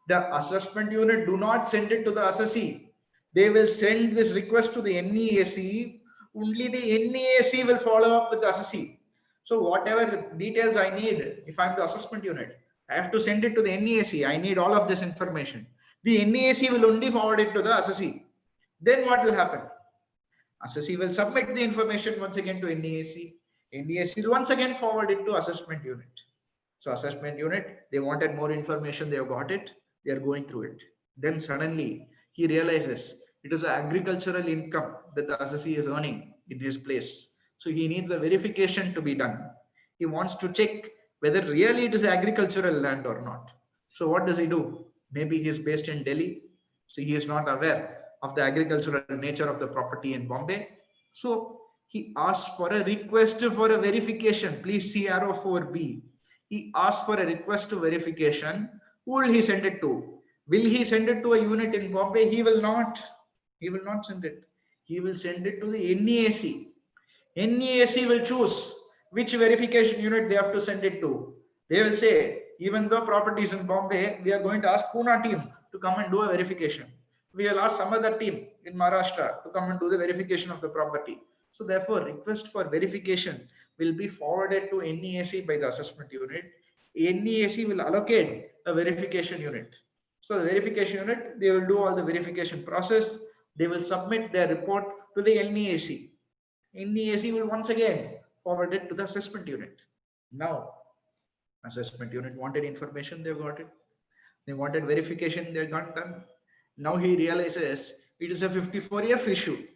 The assessment unit do not send it to the assessee. They will send this request to the NEAC. Only the NEAC will follow up with the assessee. So whatever details I need, if I'm the assessment unit, I have to send it to the NEAC. I need all of this information. The NEAC will only forward it to the assessee. Then what will happen? Assessee will submit the information once again to NEAC. NEAC will once again forward it to assessment unit. So assessment unit, they wanted more information, they have got it, they are going through it. Then suddenly he realizes it is an agricultural income that the assessee is earning in his place. So he needs a verification to be done. He wants to check whether really it is agricultural land or not. So what does he do? Maybe he is based in Delhi, so he is not aware of the agricultural nature of the property in Bombay. So he asks for a request for a verification. Please see arrow 4B. He asks for a request to verification. Who will he send it to? Will he send it to a unit in Bombay? He will not. He will not send it. He will send it to the NEAC. NEAC will choose which verification unit they have to send it to. They will say, even though property is in Bombay, we are going to ask Pune team to come and do a verification. We will ask some other team in Maharashtra to come and do the verification of the property. So therefore, request for verification will be forwarded to NEAC by the assessment unit. NEAC will allocate a verification unit. So the verification unit, they will do all the verification process. They will submit their report to the NEAC. NEAC will once again forward it to the assessment unit. Now, assessment unit wanted information, they've got it. They wanted verification, they got done. Now he realizes it is a 54F issue.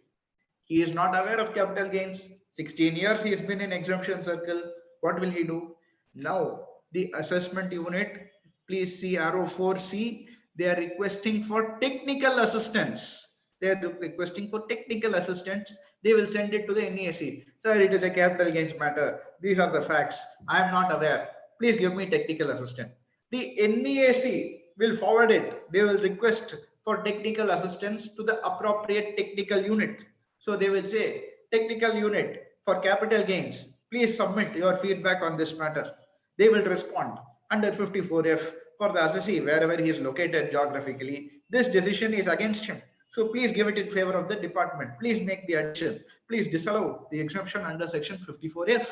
He is not aware of capital gains. 16 years he has been in exemption circle. What will he do? Now, the assessment unit, please see arrow 4C, they are requesting for technical assistance. They are requesting for technical assistance. They will send it to the NEAC. Sir, it is a capital gains matter. These are the facts. I am not aware. Please give me technical assistance. The NEAC will forward it. They will request for technical assistance to the appropriate technical unit. So they will say, technical unit for capital gains, please submit your feedback on this matter. They will respond under 54F for the assessee wherever he is located geographically. This decision is against him. So please give it in favor of the department. Please make the addition. Please disallow the exemption under section 54F.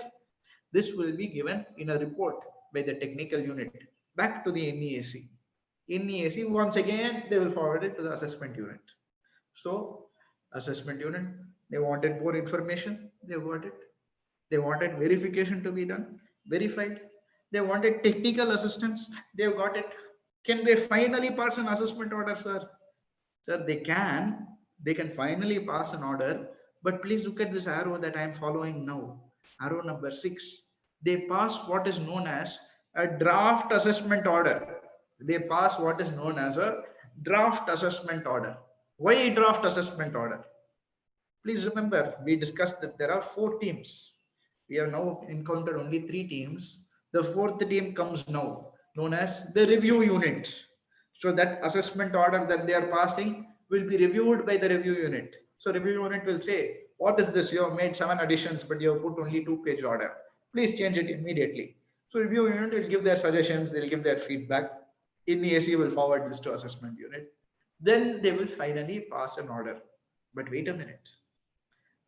This will be given in a report by the technical unit back to the NEAC. NEAC, once again, they will forward it to the assessment unit. So assessment unit, they wanted more information, they got it. They wanted verification to be done, verified. They wanted technical assistance, they've got it. Can they finally pass an assessment order, sir? Sir, they can finally pass an order, but please look at this arrow that I am following now. Arrow number 6. They pass what is known as a draft assessment order. They pass what is known as a draft assessment order. Why draft assessment order? Please remember, we discussed that there are 4 teams. We have now encountered only 3 teams. The 4th team comes now, known as the review unit. So that assessment order that they are passing will be reviewed by the review unit. So review unit will say, what is this? You have made 7 additions, but you have put only 2-page order. Please change it immediately. So review unit will give their suggestions, they'll give their feedback. NEAC will forward this to assessment unit. Then they will finally pass an order. But wait a minute.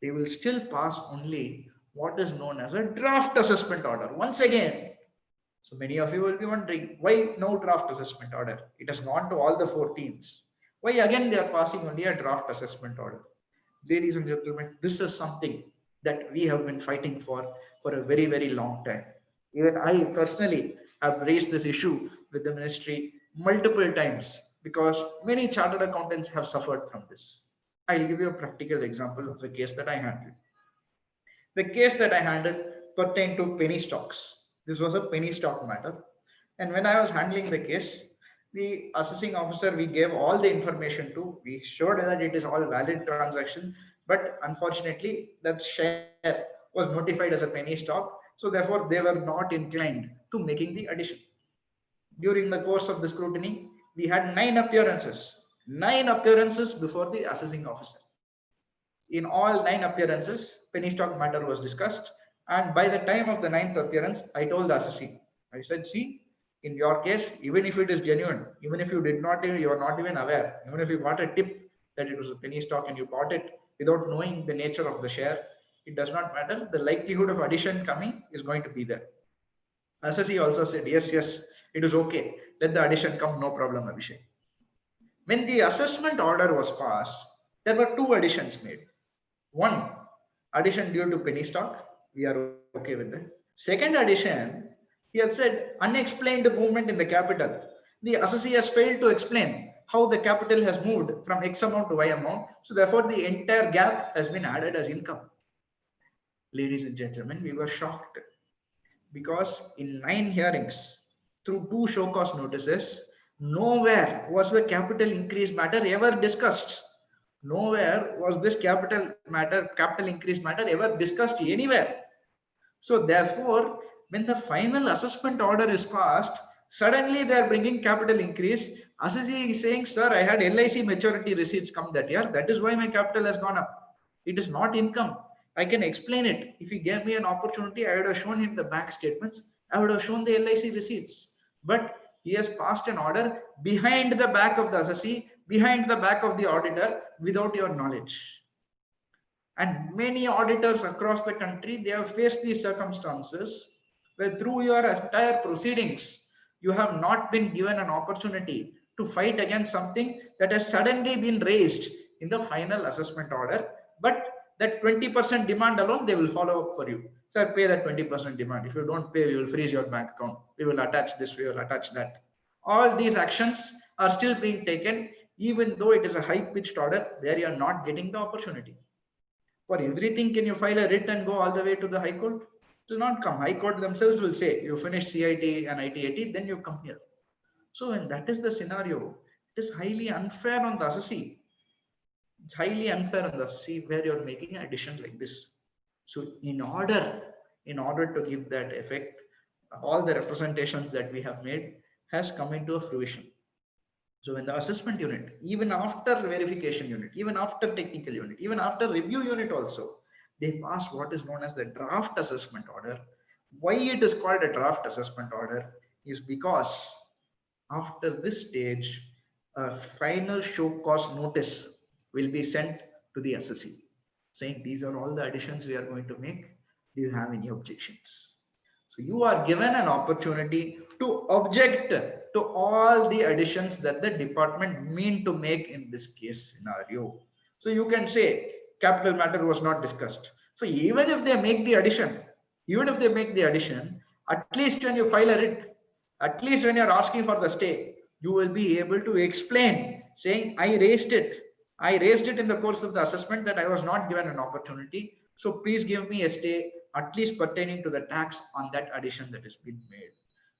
They will still pass only what is known as a draft assessment order. Once again, so many of you will be wondering, why no draft assessment order? It has gone to all the 4 teams. Why again they are passing only a draft assessment order? Ladies and gentlemen, this is something that we have been fighting for a very, very long time. Even I personally have raised this issue with the ministry multiple times because many chartered accountants have suffered from this. I'll give you a practical example of the case that I handled. The case that I handled pertained to penny stocks. This was a penny stock matter. And when I was handling the case, the assessing officer, we gave all the information to, we showed that it is all valid transaction, but unfortunately that share was notified as a penny stock. So therefore they were not inclined to making the addition. During the course of the scrutiny, we had 9 appearances before the assessing officer. In all 9 appearances, penny stock matter was discussed. And by the time of the 9th appearance, I told the assessee, I said, see, in your case, even if it is genuine, even if you did not, you are not even aware, even if you got a tip that it was a penny stock and you bought it without knowing the nature of the share, it does not matter. The likelihood of addition coming is going to be there. Assessee also said, yes, it is okay. Let the addition come, no problem, Abhishek. When the assessment order was passed, there were 2 additions made. 1, addition due to penny stock. We are okay with that. Second addition, he had said unexplained movement in the capital. The assessee has failed to explain how the capital has moved from X amount to Y amount. So therefore, the entire gap has been added as income. Ladies and gentlemen, we were shocked because in 9 hearings, through 2 show cause notices, nowhere was the capital increase matter ever discussed. Nowhere was this capital increase matter ever discussed anywhere. So therefore, when the final assessment order is passed, suddenly they are bringing capital increase. Assessee is saying, sir, I had LIC maturity receipts come that year. That is why my capital has gone up. It is not income. I can explain it. If he gave me an opportunity, I would have shown him the bank statements. I would have shown the LIC receipts. But he has passed an order behind the back of the assessee, behind the back of the auditor, without your knowledge. And many auditors across the country, they have faced these circumstances where through your entire proceedings, you have not been given an opportunity to fight against something that has suddenly been raised in the final assessment order. But that 20% demand alone, they will follow up for you. Sir, pay that 20% demand. If you don't pay, we will freeze your bank account. We will attach this, we will attach that. All these actions are still being taken, even though it is a high-pitched order, there you are not getting the opportunity. For everything, can you file a writ and go all the way to the High Court? It will not come. High Court themselves will say, you finish CIT and ITAT, then you come here. So when that is the scenario, it is highly unfair on the assessee. It's highly unfair on the assessee where you're making an addition like this. So in order to give that effect, all the representations that we have made has come into fruition. So when the assessment unit, even after verification unit, even after technical unit, even after review unit also, they pass what is known as the draft assessment order. Why it is called a draft assessment order is because after this stage, a final show cause notice will be sent to the assessee saying these are all the additions we are going to make. Do you have any objections? So you are given an opportunity to object to all the additions that the department mean to make in this case scenario. So you can say capital matter was not discussed. So even if they make the addition, at least when you file a writ, at least when you're asking for the stay, you will be able to explain saying, I raised it in the course of the assessment that I was not given an opportunity. So please give me a stay, at least pertaining to the tax on that addition that has been made.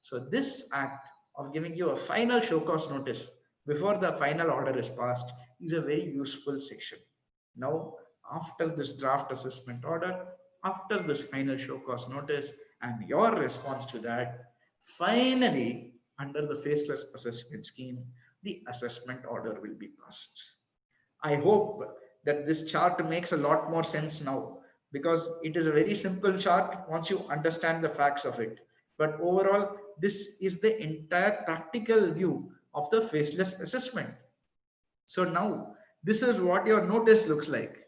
So this act of giving you a final show cause notice before the final order is passed is a very useful section. Now, after this draft assessment order, after this final show cause notice and your response to that, finally, under the faceless assessment scheme, the assessment order will be passed. I hope that this chart makes a lot more sense now, because it is a very simple chart once you understand the facts of it. But overall, this is the entire practical view of the faceless assessment. So now this is what your notice looks like.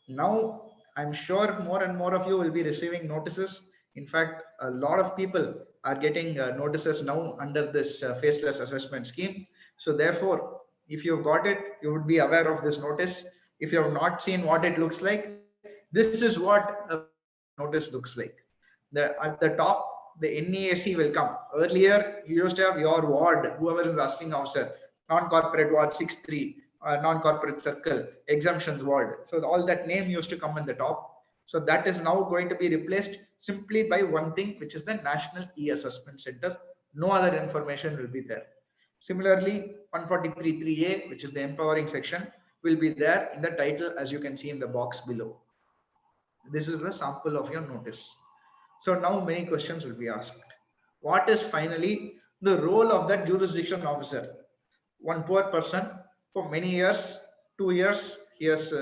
Now I'm sure more and more of you will be receiving notices. In fact, a lot of people are getting notices now under this faceless assessment scheme. So therefore, if you've got it, you would be aware of this notice. If you have not seen what it looks like, this is what a notice looks like. At the top, the NEAC will come. Earlier, you used to have your ward, whoever is the assessing officer, non-corporate ward 6-3, non-corporate circle, exemptions ward. So all that name used to come in the top. So that is now going to be replaced simply by one thing, which is the National E-Assessment Center. No other information will be there. Similarly, 143.3a, which is the empowering section, will be there in the title, as you can see in the box below. This is a sample of your notice. So now many questions will be asked. What is finally the role of that jurisdiction officer? One poor person, for many years, 2 years, he has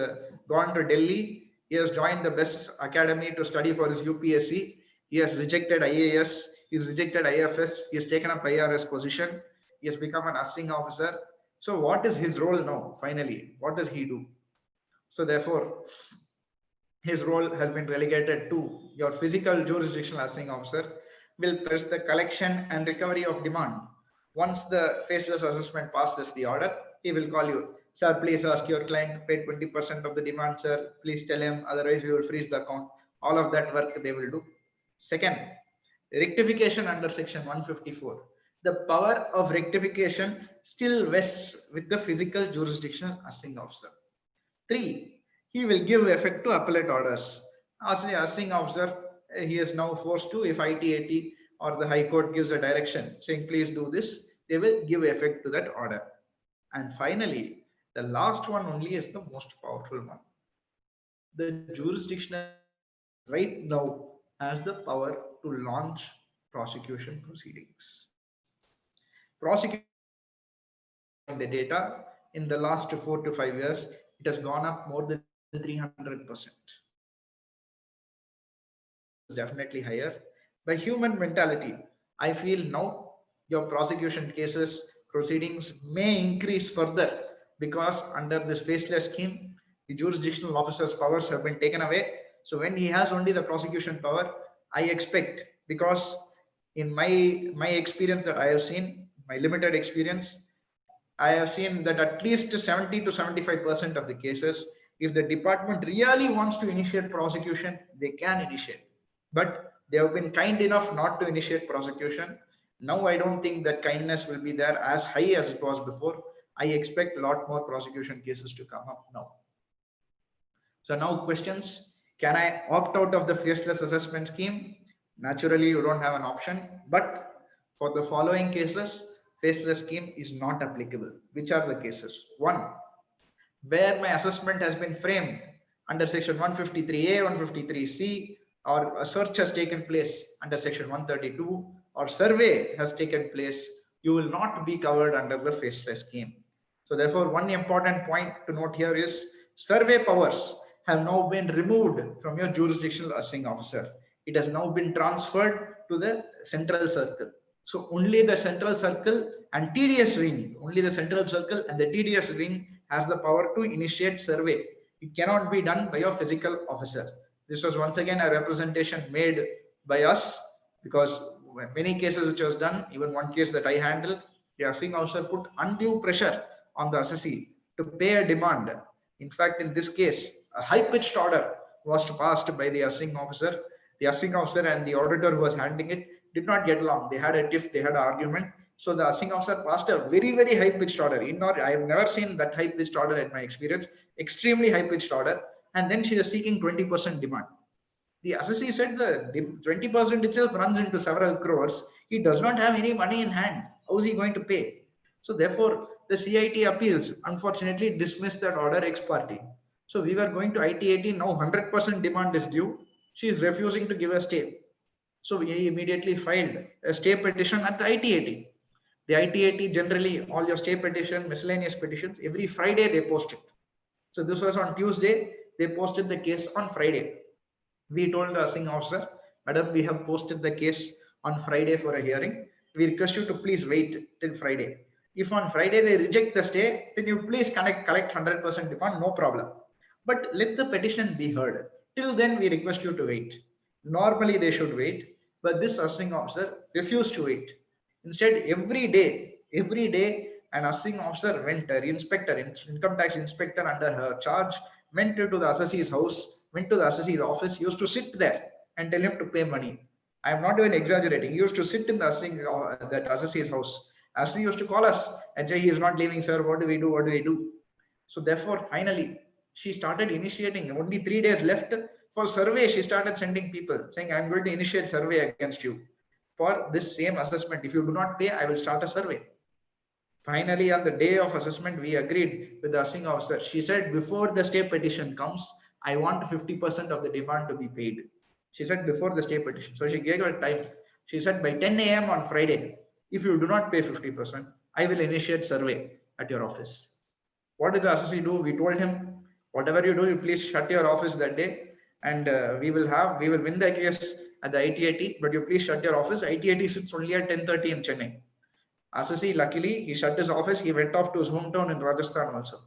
gone to Delhi. He has joined the best academy to study for his UPSC. He has rejected IAS. He's rejected IFS. He has taken up IRS position. He has become an assessing officer. So what is his role now? Finally, what does he do? So therefore, his role has been relegated to your physical jurisdictional assessing officer will press the collection and recovery of demand. Once the faceless assessment passes the order, he will call you. Sir, please ask your client to pay 20% of the demand, sir. Please tell him, otherwise we will freeze the account. All of that work they will do. Second, rectification under section 154. the power of rectification still rests with the physical jurisdictional assessing officer. 3. He will give effect to appellate orders. As the assessing officer, he is now forced to, if ITAT or the High Court gives a direction saying, please do this, they will give effect to that order. And finally, the last one only is the most powerful one. The jurisdictional right now has the power to launch prosecution proceedings. Prosecution in the data in the last 4 to 5 years, it has gone up more than 300%. Definitely higher. By human mentality, I feel now your prosecution cases proceedings may increase further because under this faceless scheme, the jurisdictional officer's powers have been taken away. So when he has only the prosecution power, I expect, because in my experience that I have seen, my limited experience, I have seen that at least 70 to 75% of the cases, if the department really wants to initiate prosecution, they can initiate. But they have been kind enough not to initiate prosecution. Now I don't think that kindness will be there as high as it was before. I expect a lot more prosecution cases to come up now. So now questions, can I opt out of the faceless assessment scheme? Naturally, you don't have an option, but for the following cases, faceless scheme is not applicable. Which are the cases? 1, where my assessment has been framed under section 153A, 153C, or a search has taken place under section 132, or survey has taken place, you will not be covered under the faceless scheme. So therefore, one important point to note here is survey powers have now been removed from your jurisdictional assessing officer. It has now been transferred to the central circle. So only the central circle and TDS wing, only the central circle and the TDS wing has the power to initiate survey. It cannot be done by your physical officer. This was once again a representation made by us, because many cases which was done, even one case that I handled, the assessing officer put undue pressure on the assessee to pay a demand. In fact, in this case, a high-pitched order was passed by the assessing officer. The assessing officer and the auditor who was handling it did not get along. They had a tiff, they had an argument. So the assessing officer passed a very, very high-pitched order. I have never seen that high-pitched order in my experience. Extremely high-pitched order. And then she was seeking 20% demand. The assessee said the 20% itself runs into several crores. He does not have any money in hand. How is he going to pay? So therefore, the CIT appeals unfortunately dismissed that order ex parte. So we were going to ITAT, now 100% demand is due. She is refusing to give a stay. So we immediately filed a stay petition at the ITAT. The ITAT generally, all your stay petition, miscellaneous petitions, every Friday they post it. So this was on Tuesday, they posted the case on Friday. We told the assessing officer, Madam, we have posted the case on Friday for a hearing. We request you to please wait till Friday. If on Friday they reject the stay, then you please collect 100% demand, no problem. But let the petition be heard. Till then, we request you to wait. Normally, they should wait, but this assessing officer refused to wait. Instead, every day, an assessing officer went, income tax inspector under her charge, went to the assessee's house, went to the assessee's office, used to sit there and tell him to pay money. I am not even exaggerating. He used to sit in the that assessee's house. Assessee used to call us and say, he is not leaving, sir. What do we do? What do we do? So therefore, finally, she started initiating. Only 3 days left for survey. She started sending people saying, I'm going to initiate survey against you for this same assessment. If you do not pay, I will start a survey. Finally, on the day of assessment, we agreed with the assessing officer. She said, before the stay petition comes, I want 50% of the demand to be paid. She said, before the stay petition. So she gave her time. She said, by 10 a.m. on Friday, if you do not pay 50%, I will initiate survey at your office. What did the assessee do? We told him, whatever you do, you please shut your office that day, and we will win the case at the ITAT, but you please shut your office. ITAT sits only at 10:30 in Chennai. Assessee, luckily, he shut his office. He went off to his hometown in Rajasthan also.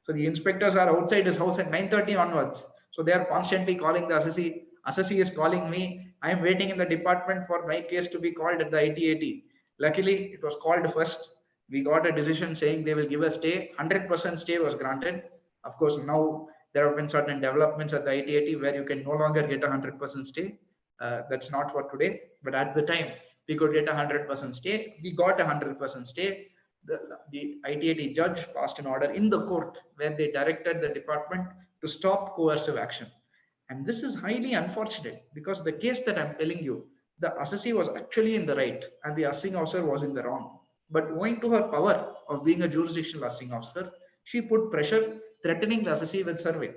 So the inspectors are outside his house at 9:30 onwards. So they are constantly calling the assessee. Assessee is calling me. I am waiting in the department for my case to be called at the ITAT. Luckily, it was called first. We got a decision saying they will give a stay. 100% stay was granted. Of course, now there have been certain developments at the ITAT where you can no longer get 100% stay. That's not for today. But at the time, we could get 100% stay. We got 100% stay. The ITAT judge passed an order in the court where they directed the department to stop coercive action. And this is highly unfortunate because the case that I'm telling you, the assessee was actually in the right and the assessing officer was in the wrong. But owing to her power of being a jurisdictional assessing officer, she put pressure threatening the assessee with survey.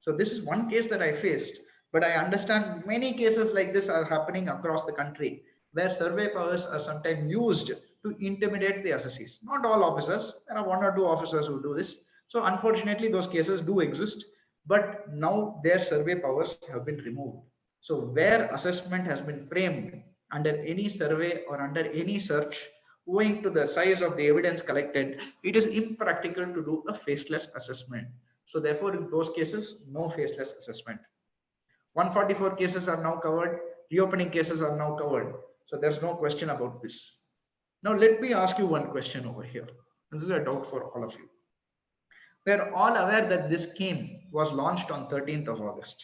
So this is one case that I faced, but I understand many cases like this are happening across the country where survey powers are sometimes used to intimidate the assessees. Not all officers, there are one or two officers who do this. So unfortunately, those cases do exist, but now their survey powers have been removed. So where assessment has been framed under any survey or under any search, owing to the size of the evidence collected, it is impractical to do a faceless assessment. So therefore, in those cases, no faceless assessment. 144 cases are now covered. Reopening cases are now covered. So there's no question about this. Now, let me ask you one question over here. This is a doubt for all of you. We are all aware that this scheme was launched on 13th of August.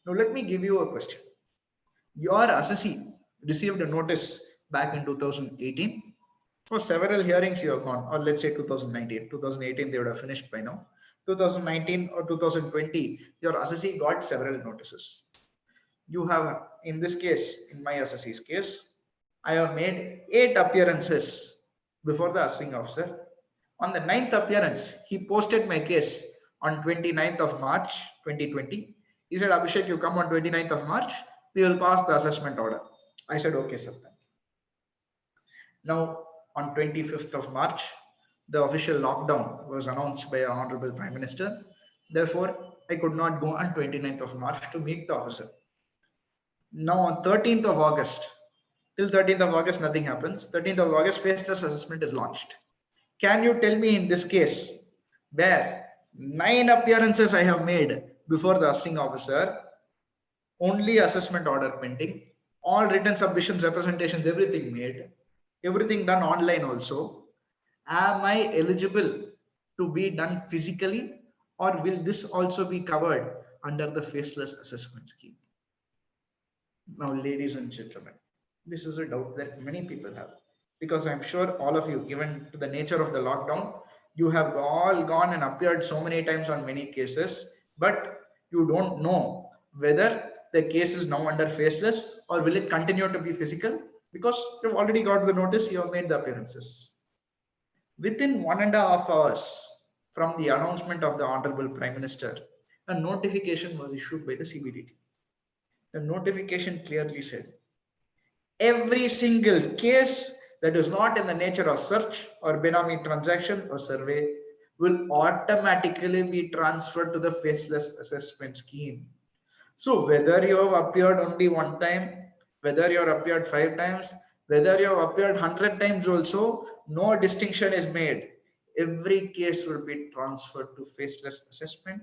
Now, let me give you a question. Your assessee received a notice back in 2018. For several hearings you have gone, or let's say 2019. 2018, they would have finished by now. 2019 or 2020, your assessee got several notices. You have, in this case, in my assessee's case, I have made 8 appearances before the assessing officer. On the 9th appearance, he posted my case on 29th of March 2020. He said, Abhishek, you come on 29th of March, we will pass the assessment order. I said, okay, sir. Now, on 25th of March, the official lockdown was announced by our Honorable Prime Minister. Therefore, I could not go on 29th of March to meet the officer. Now, on 13th of August, till 13th of August, nothing happens. 13th of August, faceless assessment is launched. Can you tell me in this case, where 9 appearances I have made before the assessing officer, only assessment order pending, all written submissions, representations, everything made, everything done online also, am I eligible to be done physically, or will this also be covered under the faceless assessment scheme? Now, ladies and gentlemen, this is a doubt that many people have, because I'm sure all of you, given to the nature of the lockdown, you have all gone and appeared so many times on many cases, but you don't know whether the case is now under faceless or will it continue to be physical, because you've already got the notice, you have made the appearances. Within 1.5 hours from the announcement of the Honorable Prime Minister, a notification was issued by the CBDT. The notification clearly said, every single case that is not in the nature of search or Benami transaction or survey will automatically be transferred to the faceless assessment scheme. So whether you have appeared only one time, whether you have appeared 5 times, whether you have appeared 100 times also, no distinction is made. Every case will be transferred to faceless assessment.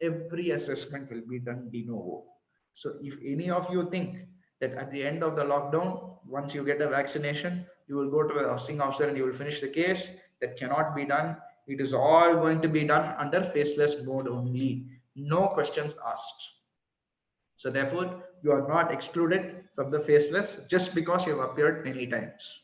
Every assessment will be done de novo. So if any of you think that at the end of the lockdown, once you get a vaccination, you will go to the assessing officer and you will finish the case, that cannot be done. It is all going to be done under faceless mode only. No questions asked. So therefore, you are not excluded from the faceless just because you have appeared many times.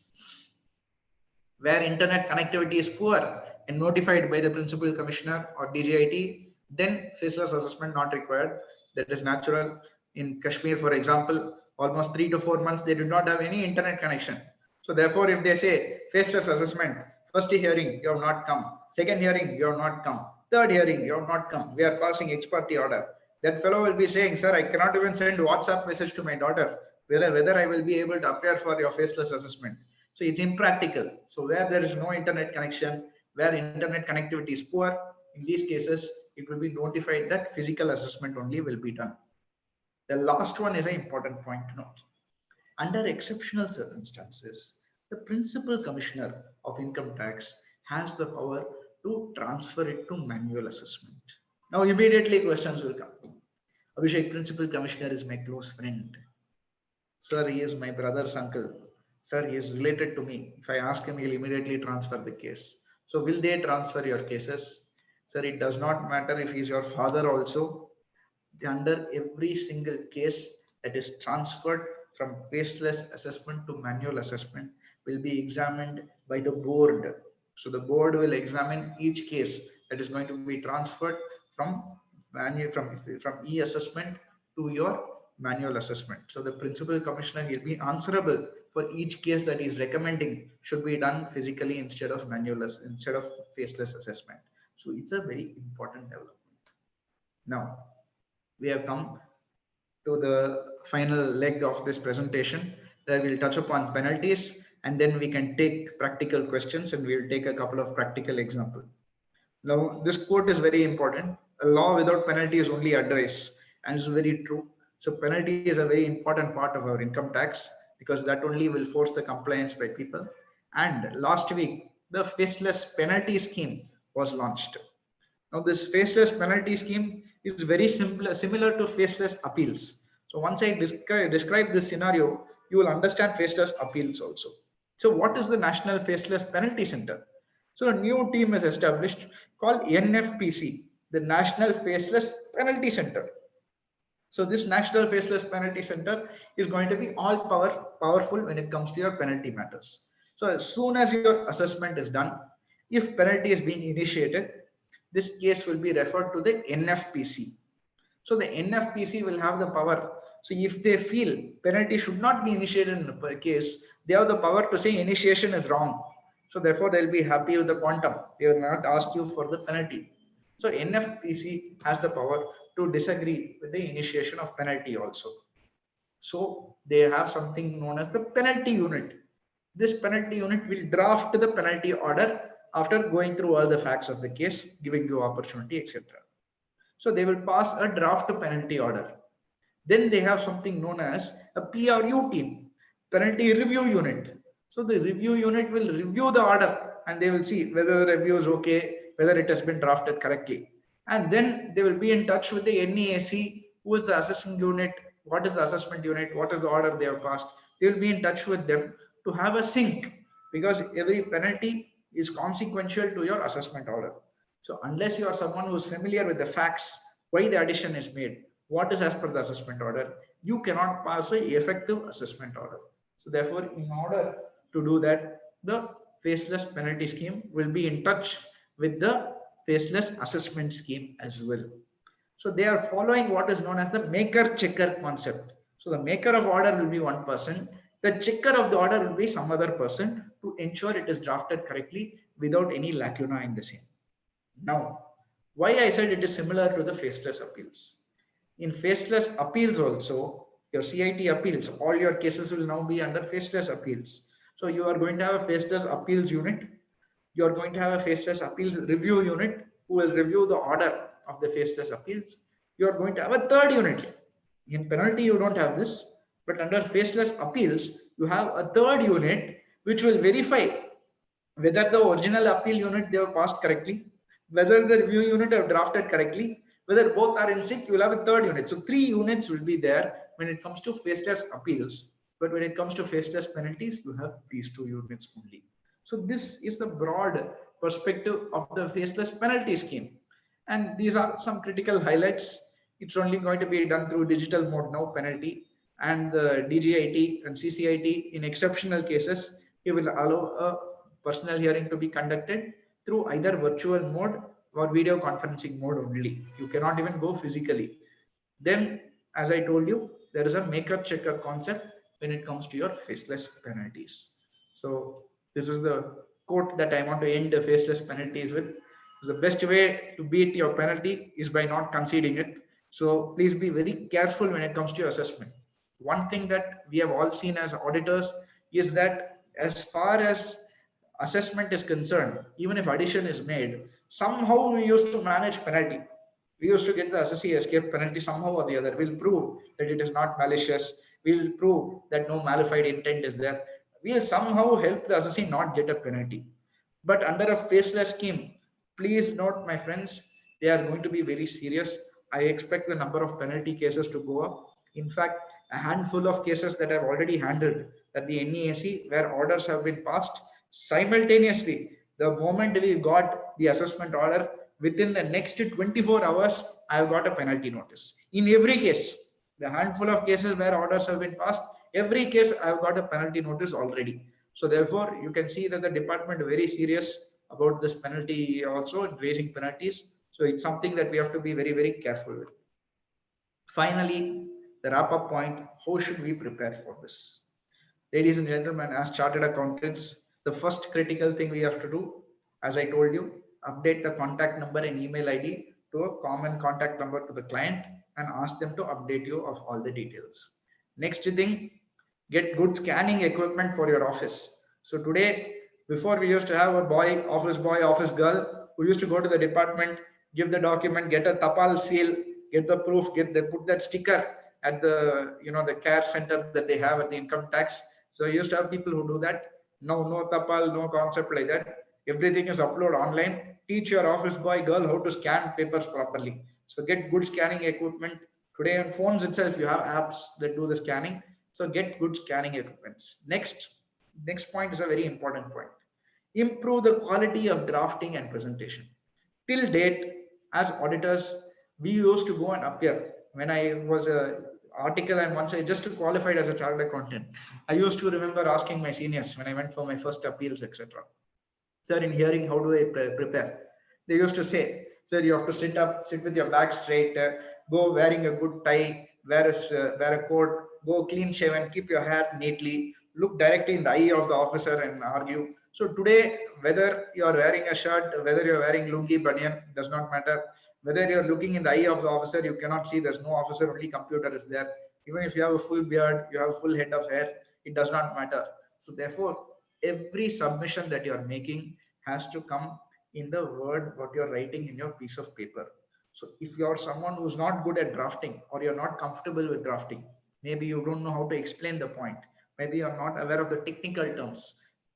Where internet connectivity is poor and notified by the Principal Commissioner or DGIT, then faceless assessment not required. That is natural. In Kashmir, for example, almost 3 to 4 months, they did not have any internet connection. So therefore, if they say faceless assessment, first hearing, you have not come. Second hearing, you have not come. Third hearing, you have not come. We are passing ex parte order. That fellow will be saying, sir, I cannot even send WhatsApp message to my daughter, whether I will be able to appear for your faceless assessment. So it's impractical. So where there is no internet connection, where internet connectivity is poor, in these cases, it will be notified that physical assessment only will be done. The last one is an important point to note. Under exceptional circumstances, the Principal Commissioner of Income Tax has the power to transfer it to manual assessment. Now, immediately questions will come. Abhishek, Principal Commissioner is my close friend. Sir, he is my brother's uncle. Sir, he is related to me. If I ask him, he'll immediately transfer the case. So will they transfer your cases? Sir, it does not matter if he's your father also. Under every single case that is transferred, from faceless assessment to manual assessment will be examined by the board. So the board will examine each case that is going to be transferred from from e-assessment to your manual assessment. So the principal commissioner will be answerable for each case that is recommending should be done physically instead of instead of faceless assessment. So it's a very important development. Now we have come to the final leg of this presentation, where we'll touch upon penalties, and then we can take practical questions, and we'll take a couple of practical examples. Now, this quote is very important. A law without penalty is only advice, and it's very true. So penalty is a very important part of our income tax, because that only will force the compliance by people. And last week, the faceless penalty scheme was launched. Now, this faceless penalty scheme is very simple, similar to faceless appeals. So once I describe this scenario, you will understand faceless appeals also. So what is the National Faceless Penalty Center? So a new team is established called NFPC, the National Faceless Penalty Center. So this National Faceless Penalty Center is going to be all powerful when it comes to your penalty matters. So as soon as your assessment is done, if penalty is being initiated, this case will be referred to the NFPC. So the NFPC will have the power. So if they feel penalty should not be initiated in a case, they have the power to say initiation is wrong. So therefore, they'll be happy with the quantum. They will not ask you for the penalty. So NFPC has the power to disagree with the initiation of penalty also. So they have something known as the penalty unit. This penalty unit will draft the penalty order after going through all the facts of the case, giving you opportunity, etc. So they will pass a draft penalty order. Then they have something known as a PRU team, penalty review unit. So the review unit will review the order and they will see whether the review is okay, whether it has been drafted correctly. And then they will be in touch with the NEAC, who is the assessing unit, what is the assessment unit, what is the order they have passed. They will be in touch with them to have a sync, because every penalty is consequential to your assessment order. So unless you are someone who is familiar with the facts, why the addition is made, what is as per the assessment order, you cannot pass an effective assessment order. So therefore, in order to do that, the faceless penalty scheme will be in touch with the faceless assessment scheme as well. So they are following what is known as the maker-checker concept. So the maker of order will be one person, the checker of the order will be some other person, to ensure it is drafted correctly without any lacuna in the same. Now, why I said it is similar to the faceless appeals. In faceless appeals also, your CIT appeals, all your cases will now be under faceless appeals. So you are going to have a faceless appeals unit. You are going to have a faceless appeals review unit who will review the order of the faceless appeals. You are going to have a third unit. In penalty, you don't have this, but under faceless appeals, you have a third unit which will verify whether the original appeal unit they have passed correctly, whether the review unit have drafted correctly, whether both are in sync. You will have a third unit. So 3 units will be there when it comes to faceless appeals. But when it comes to faceless penalties, you have these 2 units only. So this is the broad perspective of the faceless penalty scheme. And these are some critical highlights. It's only going to be done through digital mode now, penalty, and the DGIT and CCIT in exceptional cases, it will allow a personal hearing to be conducted through either virtual mode or video conferencing mode only. You cannot even go physically. Then, as I told you, there is a maker-checker concept when it comes to your faceless penalties. So this is the quote that I want to end the faceless penalties with. The best way to beat your penalty is by not conceding it. So please be very careful when it comes to your assessment. One thing that we have all seen as auditors is that as far as assessment is concerned, even if addition is made, somehow we used to manage penalty. We used to get the assessee escape penalty somehow or the other. We'll prove that it is not malicious. We'll prove that no malified intent is there. We'll somehow help the assessee not get a penalty. But under a faceless scheme, please note, my friends, they are going to be very serious. I expect the number of penalty cases to go up. In fact, a handful of cases that I've already handled at the NEAC where orders have been passed simultaneously. The moment we got the assessment order, within the next 24 hours, I've got a penalty notice. In every case, the handful of cases where orders have been passed, Every case I've got a penalty notice already. So therefore, you can see that the department is very serious about this penalty also, raising penalties. So it's something that we have to be very, very careful with. Finally, the wrap-up point, how should we prepare for this? Ladies and gentlemen, as chartered accountants, the first critical thing we have to do, as I told you, update the contact number and email ID to a common contact number to the client and ask them to update you of all the details. Next thing, get good scanning equipment for your office. So today, before we used to have a boy, office girl who used to go to the department, give the document, get a tapal seal, get the proof, they put that sticker at the the care center that they have at the income tax. So you used to have people who do that. No, no tapal, no concept like that. Everything is uploaded online. Teach your office boy, girl how to scan papers properly. So get good scanning equipment. Today on phones itself, you have apps that do the scanning. So get good scanning equipments. Next point is a very important point. Improve the quality of drafting and presentation. Till date, as auditors, we used to go and appear. When I was a article and once I just qualified as a chartered accountant, I used to remember asking my seniors when I went for my first appeals, etc. Sir, in hearing, how do I prepare? They used to say, sir, you have to sit with your back straight, go wearing a good tie, wear a coat, go clean shaven, keep your hair neatly, look directly in the eye of the officer and argue. So today, whether you are wearing a shirt, whether you're wearing lungi, banyan, does not matter. Whether you're looking in the eye of the officer, you cannot see, there's no officer, only computer is there. Even if you have a full beard, you have a full head of hair, it does not matter. So therefore, every submission that you're making has to come in the word what you're writing in your piece of paper. So if you're someone who's not good at drafting or you're not comfortable with drafting, maybe you don't know how to explain the point, maybe you're not aware of the technical terms,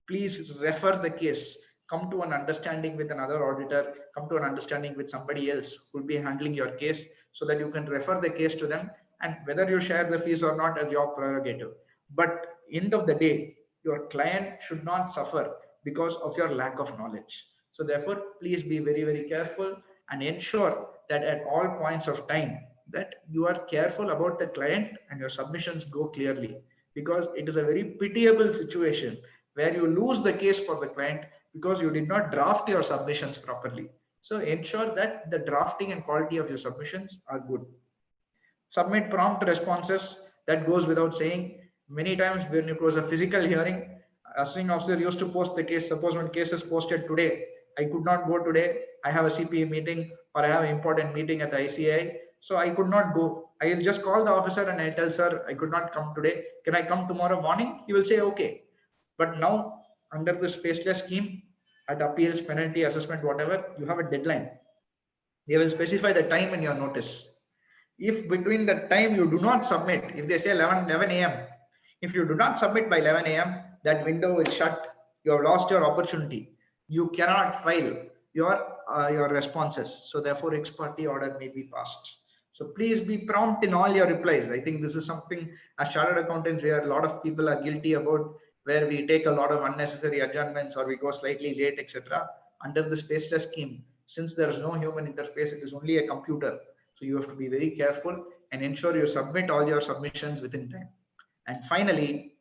please refer the case, come to an understanding with another auditor, come to an understanding with somebody else who will be handling your case so that you can refer the case to them, and whether you share the fees or not is your prerogative. But end of the day, your client should not suffer because of your lack of knowledge. So therefore, please be very, very careful and ensure that at all points of time that you are careful about the client and your submissions go clearly, because it is a very pitiable situation where you lose the case for the client because you did not draft your submissions properly. So ensure that the drafting and quality of your submissions are good. Submit prompt responses, that goes without saying. Many times when it was a physical hearing, assessing officer used to post the case. Suppose when case is posted today, I could not go today, I have a CPA meeting or I have an important meeting at the ICAI, so I could not go. I will just call the officer and I tell, sir, I could not come today, can I come tomorrow morning? He will say okay. But now under this faceless scheme, at appeals, penalty, assessment, whatever, you have a deadline. They will specify the time in your notice. If between the time you do not submit, if they say 11 a.m., if you do not submit by 11 a.m., that window will shut. You have lost your opportunity. You cannot file your responses. So therefore, ex parte order may be passed. So please be prompt in all your replies. I think this is something as chartered accountants where a lot of people are guilty about, where we take a lot of unnecessary adjournments or we go slightly late, etc. Under this faceless scheme, since there is no human interface, it is only a computer. So you have to be very careful and ensure you submit all your submissions within time. And finally,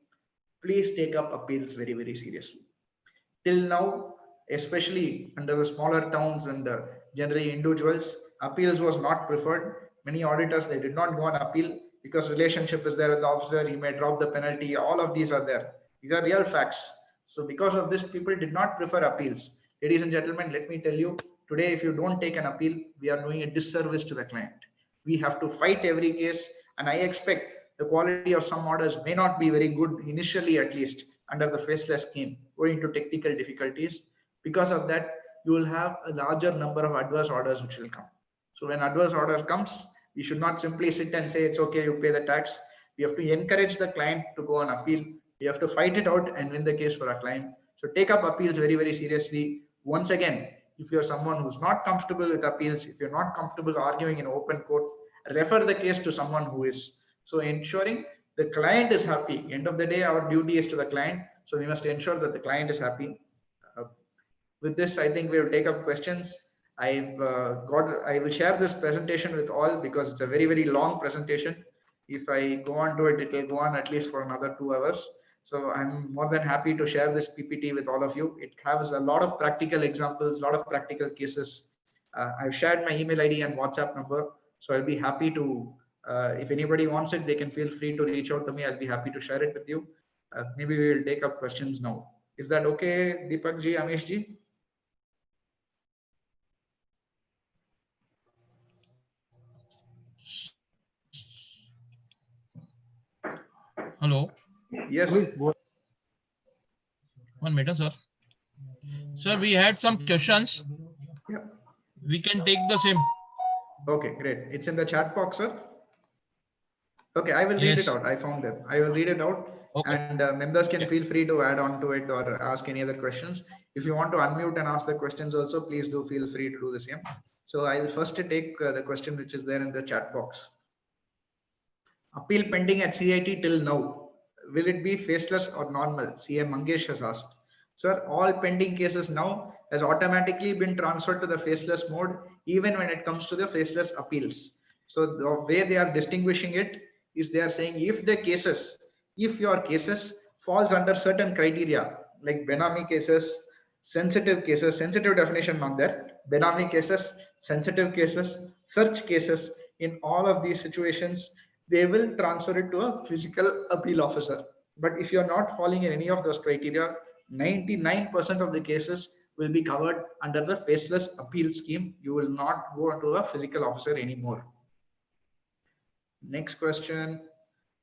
please take up appeals very, very seriously. Till now, especially under the smaller towns and generally individuals, appeals was not preferred. Many auditors, they did not go on appeal because relationship is there with the officer, he may drop the penalty, all of these are there. These are real facts. So because of this, people did not prefer appeals. Ladies and gentlemen, let me tell you, today, if you don't take an appeal, we are doing a disservice to the client. We have to fight every case, and I expect the quality of some orders may not be very good initially, at least under the faceless scheme, owing to technical difficulties. Because of that, you will have a larger number of adverse orders which will come. So when adverse order comes, we should not simply sit and say it's okay, you pay the tax. We have to encourage the client to go on appeal. We have to fight it out and win the case for our client. So take up appeals very, very seriously. Once again, if you're someone who's not comfortable with appeals, if you're not comfortable arguing in open court, refer the case to someone who is. So ensuring the client is happy. End of the day, our duty is to the client. So we must ensure that the client is happy. With this, I think we will take up questions. I will share this presentation with all because it's a very, very long presentation. If I go on to it, it will go on at least for another 2 hours. So I'm more than happy to share this PPT with all of you. It has a lot of practical examples, a lot of practical cases. I've shared my email ID and WhatsApp number. So I'll be happy to, if anybody wants it, they can feel free to reach out to me. I'll be happy to share it with you. Maybe we will take up questions now. Is that okay, Deepak ji, Amish ji? Hello. Yes. One minute, sir. Sir, we had some questions. Yeah. We can take the same. Okay, great. It's in the chat box, sir. Okay, I will read it Yes. out. I found them. I will read it out, Okay. and members can Okay. feel free to add on to it or ask any other questions. If you want to unmute and ask the questions also, please do feel free to do the same. So I'll first take the question which is there in the chat box. Appeal pending at CIT till now. Will it be faceless or normal? CM Mangesh has asked. Sir, all pending cases now has automatically been transferred to the faceless mode, even when it comes to the faceless appeals. So the way they are distinguishing it is they are saying if your cases falls under certain criteria, like Benami cases, sensitive definition not there, Benami cases, sensitive cases, search cases, in all of these situations, they will transfer it to a physical appeal officer. But if you're not falling in any of those criteria, 99% of the cases will be covered under the faceless appeal scheme. You will not go to a physical officer anymore. Next question,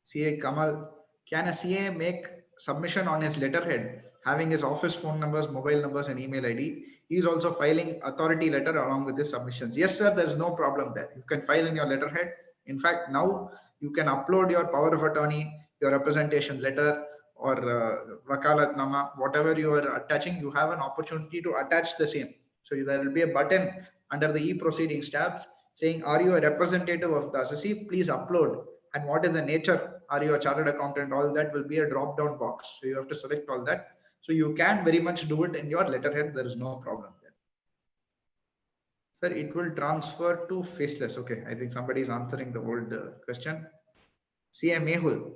CA Kamal. Can a CA make submission on his letterhead, having his office phone numbers, mobile numbers, and email ID? He is also filing authority letter along with his submissions. Yes, sir, there's no problem there. You can file in your letterhead. In fact, now you can upload your power of attorney, your representation letter, or wakalatnama, whatever you are attaching, you have an opportunity to attach the same. So there will be a button under the e-proceedings tabs saying, are you a representative of the assessee? Please upload. And what is the nature? Are you a chartered accountant? All that will be a drop down box. So you have to select all that. So you can very much do it in your letterhead. There is no problem there. Sir, it will transfer to faceless. Okay, I think somebody is answering the old question. CA Mehul,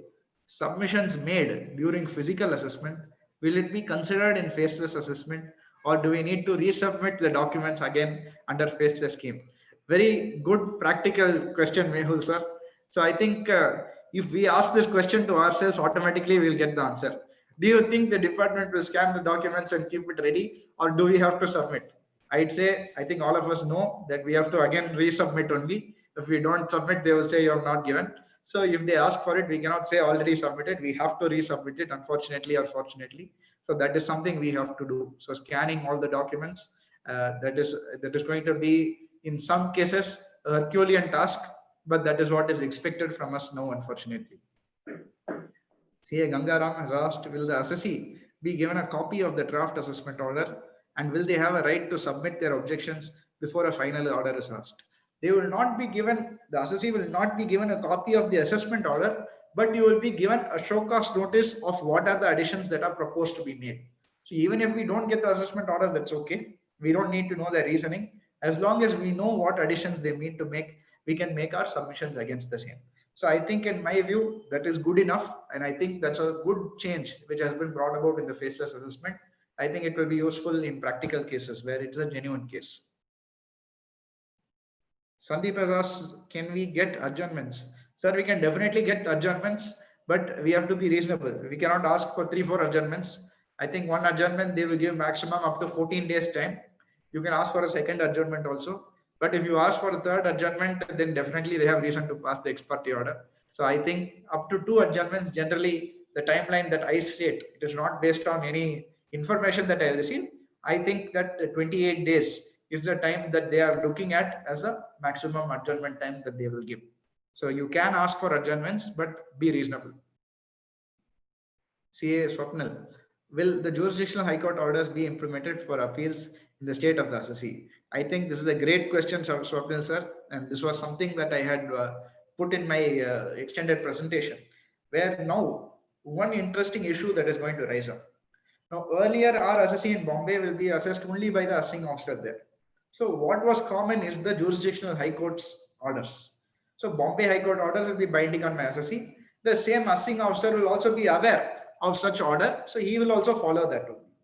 submissions made during physical assessment, will it be considered in faceless assessment, or do we need to resubmit the documents again under faceless scheme? Very good practical question, Mehul sir. So I think if we ask this question to ourselves, automatically we'll get the answer. Do you think the department will scan the documents and keep it ready, or do we have to submit? I'd say, I think all of us know that we have to again resubmit only. If we don't submit, they will say you have not given. So if they ask for it, we cannot say already submitted. We have to resubmit it, unfortunately or fortunately. So that is something we have to do. So scanning all the documents, that is going to be in some cases a Herculean task, but that is what is expected from us now, unfortunately. CA Gangaram has asked, will the assessee be given a copy of the draft assessment order, and will they have a right to submit their objections before a final order is asked? They will not be given, the assessee will not be given a copy of the assessment order, but you will be given a show cause notice of what are the additions that are proposed to be made. So even if we don't get the assessment order, that's okay. We don't need to know their reasoning. As long as we know what additions they mean to make, we can make our submissions against the same. So I think in my view, that is good enough. And I think that's a good change which has been brought about in the faceless assessment. I think it will be useful in practical cases where it is a genuine case. Sandeep has asked, can we get adjournments? Sir, we can definitely get adjournments, but we have to be reasonable. We cannot ask for 3-4 adjournments. I think one adjournment, they will give maximum up to 14 days time. You can ask for a second adjournment also. But if you ask for a third adjournment, then definitely they have reason to pass the ex parte order. So I think up to 2 adjournments, generally the timeline that I state, it is not based on any information that I received. I think that 28 days is the time that they are looking at as a maximum adjournment time that they will give. So you can ask for adjournments, but be reasonable. CA Swapnil, will the jurisdictional high court orders be implemented for appeals in the state of the assessee? I think this is a great question, Swapnil sir, and this was something that I had put in my extended presentation, where now one interesting issue that is going to rise up. Now earlier our assessee in Bombay will be assessed only by the assessing officer there. So what was common is the jurisdictional high court's orders. So Bombay High Court orders will be binding on my assessee. The same assessing officer will also be aware of such order, so he will also follow that only.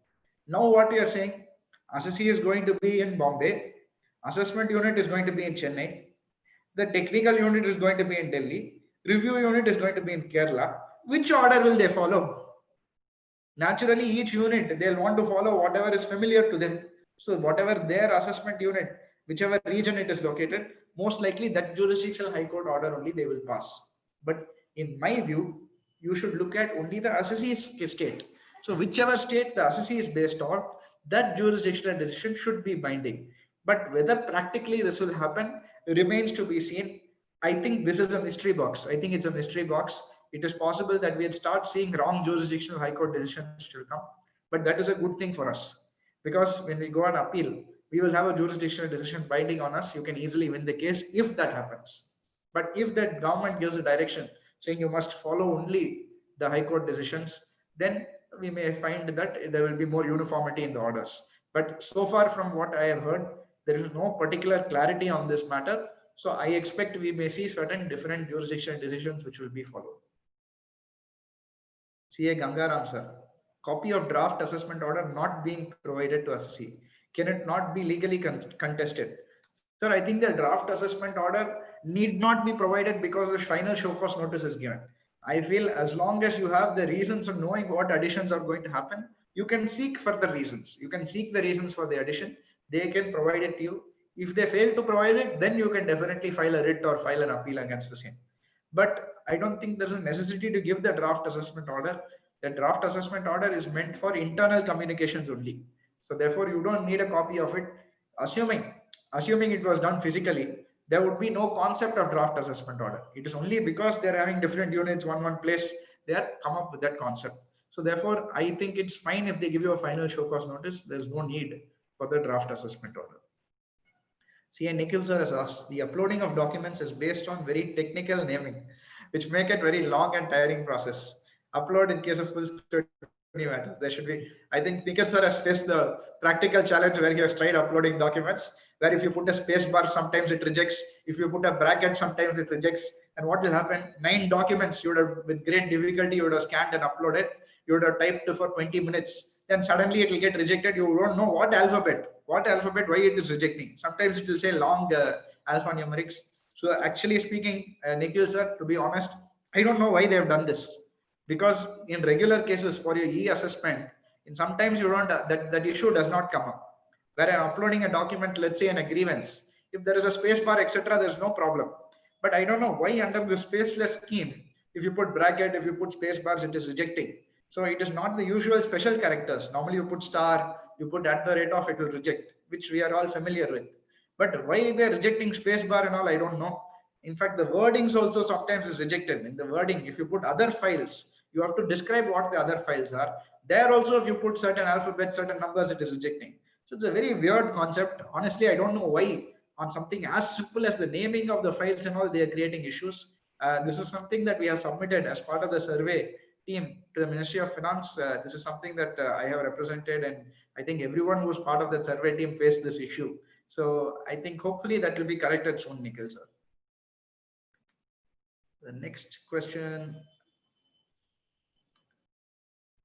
Now what you are saying, assessee is going to be in Bombay, assessment unit is going to be in Chennai, the technical unit is going to be in Delhi, review unit is going to be in Kerala. Which order will they follow? Naturally, each unit, they'll want to follow whatever is familiar to them. So whatever their assessment unit, whichever region it is located, most likely that jurisdictional high court order only they will pass. But in my view, you should look at only the assessee's state. So whichever state the assessee is based on, that jurisdictional decision should be binding. But whether practically this will happen remains to be seen. I think this is a mystery box. I think it's a mystery box. It is possible that we'll start seeing wrong jurisdictional high court decisions still come, but that is a good thing for us, because when we go on appeal, we will have a jurisdictional decision binding on us. You can easily win the case if that happens. But if that government gives a direction saying you must follow only the high court decisions, then we may find that there will be more uniformity in the orders. But so far from what I have heard, there is no particular clarity on this matter. So I expect we may see certain different jurisdictional decisions which will be followed. CA Gangaram sir, copy of draft assessment order not being provided to assessee. Can it not be legally contested? Sir, I think the draft assessment order need not be provided because the final show cause notice is given. I feel as long as you have the reasons of knowing what additions are going to happen, you can seek further reasons. You can seek the reasons for the addition. They can provide it to you. If they fail to provide it, then you can definitely file a writ or file an appeal against the same. But I don't think there's a necessity to give the draft assessment order. The draft assessment order is meant for internal communications only. So therefore, you don't need a copy of it. Assuming it was done physically, there would be no concept of draft assessment order. It is only because they're having different units, one place, they have come up with that concept. So therefore, I think it's fine if they give you a final show cause notice. There's no need for the draft assessment order. CA Nikhil sir has asked, the uploading of documents is based on very technical naming, which make it very long and tiring process. Upload in case of full scrutiny matters. There should be, I think Nikhil sir has faced the practical challenge where he has tried uploading documents, where if you put a space bar, sometimes it rejects. If you put a bracket, sometimes it rejects. And what will happen? 9 documents you would have, with great difficulty, you would have scanned and uploaded. You would have typed for 20 minutes. Then suddenly it will get rejected. You don't know what alphabet, why it is rejecting. Sometimes it will say long alphanumerics. So actually speaking, Nikhil sir, to be honest, I don't know why they have done this. Because in regular cases for your e-assessment, in sometimes you don't, that issue does not come up. Where I'm uploading a document, let's say an grievance, if there is a space bar, etc., there's no problem. But I don't know why under the spaceless scheme, if you put bracket, if you put space bars, it is rejecting. So it is not the usual special characters. Normally you put star, you put @ of, it will reject, which we are all familiar with. But why they're rejecting space bar and all, I don't know. In fact, the wordings also sometimes is rejected. In the wording, if you put other files, you have to describe what the other files are. There also, if you put certain alphabets, certain numbers, it is rejecting. So it's a very weird concept. Honestly, I don't know why on something as simple as the naming of the files and all, they are creating issues. This is something that we have submitted as part of the survey team to the Ministry of Finance. This is something that I have represented, and I think everyone who was part of that survey team faced this issue. So I think hopefully that will be corrected soon, Nikhil sir. The next question,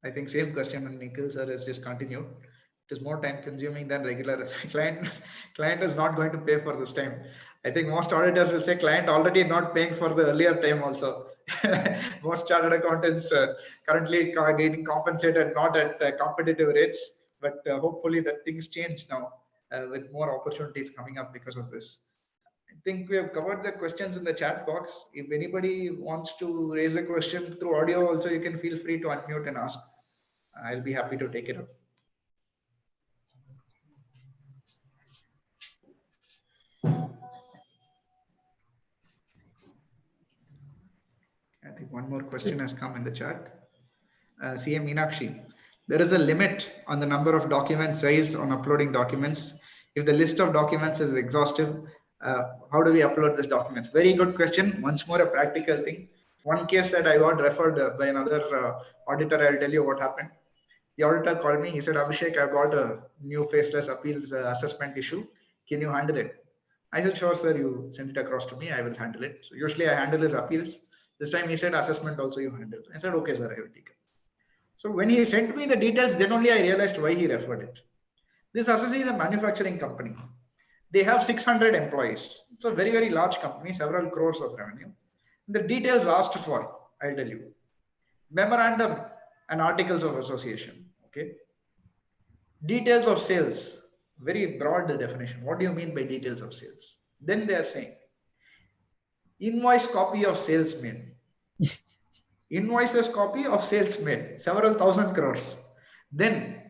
I think same question, and Nikhil sir has just continued. It is more time consuming than regular. Client is not going to pay for this time. I think most auditors will say client already not paying for the earlier time also. Most chartered accountants currently getting compensated not at competitive rates, but hopefully that things change now with more opportunities coming up because of this. I think we have covered the questions in the chat box. If anybody wants to raise a question through audio also, you can feel free to unmute and ask. I'll be happy to take it up. I think one more question has come in the chat. CA Meenakshi, there is a limit on the number of document size on uploading documents. If the list of documents is exhaustive, how do we upload these documents? Very good question. Once more, a practical thing. One case that I got referred by another auditor, I'll tell you what happened. The auditor called me. He said, Abhishek, I've got a new faceless appeals assessment issue. Can you handle it? I said, sure, sir, you send it across to me. I will handle it. So usually I handle his appeals. This time he said assessment also you handle. I said, okay, sir, I will take it. So when he sent me the details, then only I realized why he referred it. This assessee is a manufacturing company. They have 600 employees. It's a very, very large company, several crores of revenue. The details asked for, I'll tell you. Memorandum and articles of association. Okay. Details of sales, very broad definition. What do you mean by details of sales? Then they are saying invoice copy of sales made. Invoices copy of sales made, several thousand crores. Then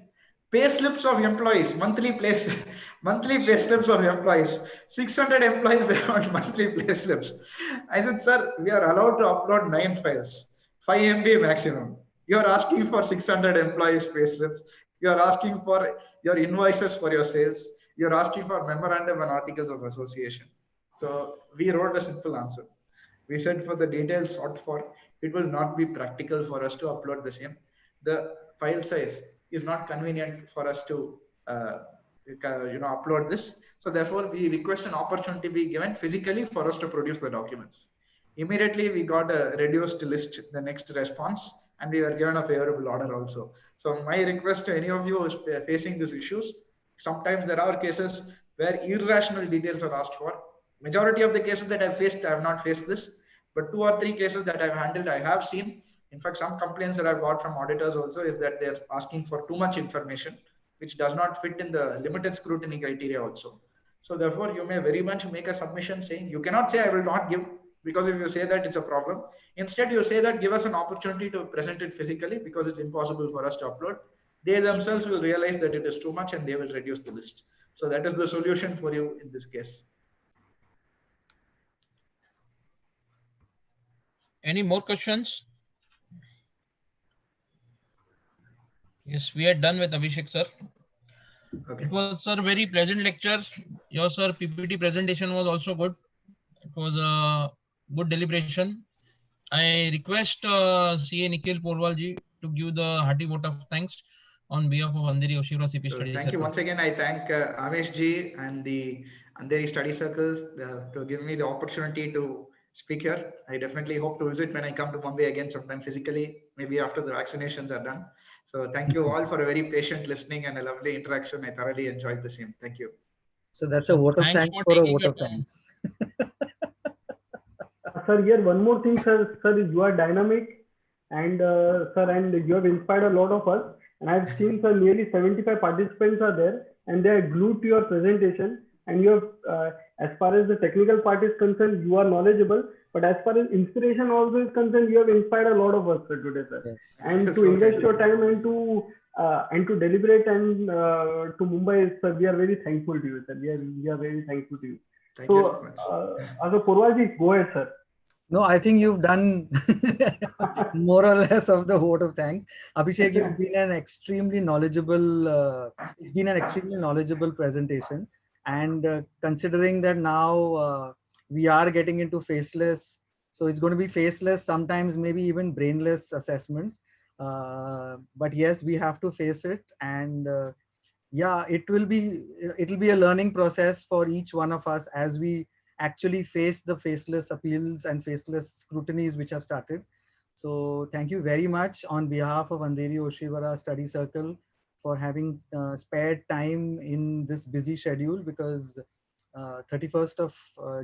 pay slips of employees, monthly pay slips of employees. 600 employees, they want monthly pay slips. I said, sir, we are allowed to upload 9 files, 5 MB maximum. You are asking for 600 employees pay slips. You are asking for your invoices for your sales. You are asking for memorandum and articles of association. So we wrote a simple answer. We said for the details sought for, it will not be practical for us to upload the same. The file size is not convenient for us to upload this. So therefore, we request an opportunity be given physically for us to produce the documents. Immediately, we got a reduced list, the next response, and we were given a favorable order also. So my request to any of you who is facing these issues, sometimes there are cases where irrational details are asked for. Majority of the cases that I've faced, I have not faced this, but 2 or 3 cases that I've handled, I have seen. In fact, some complaints that I've got from auditors also is that they're asking for too much information, which does not fit in the limited scrutiny criteria also. So therefore, you may very much make a submission saying, you cannot say I will not give, because if you say that, it's a problem. Instead, you say that give us an opportunity to present it physically because it's impossible for us to upload. They themselves will realize that it is too much and they will reduce the list. So that is the solution for you in this case. Any more questions? Yes, we are done with Abhishek, sir. Okay. It was, sir, very pleasant lectures. Your, sir, PPT presentation was also good. It was a good deliberation. I request CA Nikhil Porwalji to give the hearty vote of thanks on behalf of Andheri Yoshihara CP Study Thank Circle. you once again. I thank Amesh ji and the Andheri Study Circles to give me the opportunity to speak here. I definitely hope to visit when I come to Mumbai again sometime physically, maybe after the vaccinations are done. So thank you all for a very patient listening and a lovely interaction. I thoroughly enjoyed the same. Thank you. So that's a vote of thanks for a vote of thanks. Sir, here one more thing, sir. Sir, you are dynamic, and sir, and you have inspired a lot of us. And I've seen, sir, nearly 75 participants are there, and they are glued to your presentation. And you have, as far as the technical part is concerned, you are knowledgeable. But as far as inspiration also is concerned, you have inspired a lot of us, sir, today, sir. Yes. And to invest your time and to deliberate and to Mumbai, sir, we are very thankful to you, sir. We are very thankful to you. Thank you so much. As a Porwalji, go ahead, sir. No, I think you've done more or less of the vote of thanks. Abhishek, you've been an extremely knowledgeable, it's been an extremely knowledgeable presentation. And considering that now we are getting into faceless, so it's going to be faceless, sometimes maybe even brainless assessments. But yes, we have to face it. And yeah, it will be a learning process for each one of us as we actually face the faceless appeals and faceless scrutinies which have started. So thank you very much on behalf of Andheri Yoshihara Study Circle for having spared time in this busy schedule, because 31st of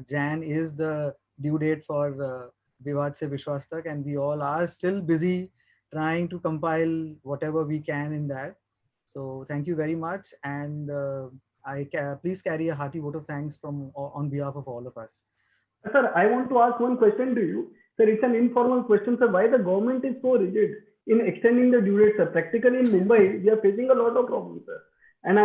Jan is the due date for Vivad Se Vishwas Tak, and we all are still busy trying to compile whatever we can in that. So thank you very much, and please carry a hearty vote of thanks on behalf of all of us. Sir, I want to ask one question to you. Sir, it's an informal question, sir. Why the government is so rigid in extending the due date, sir? Practically in Mumbai, we are facing a lot of problems, sir. And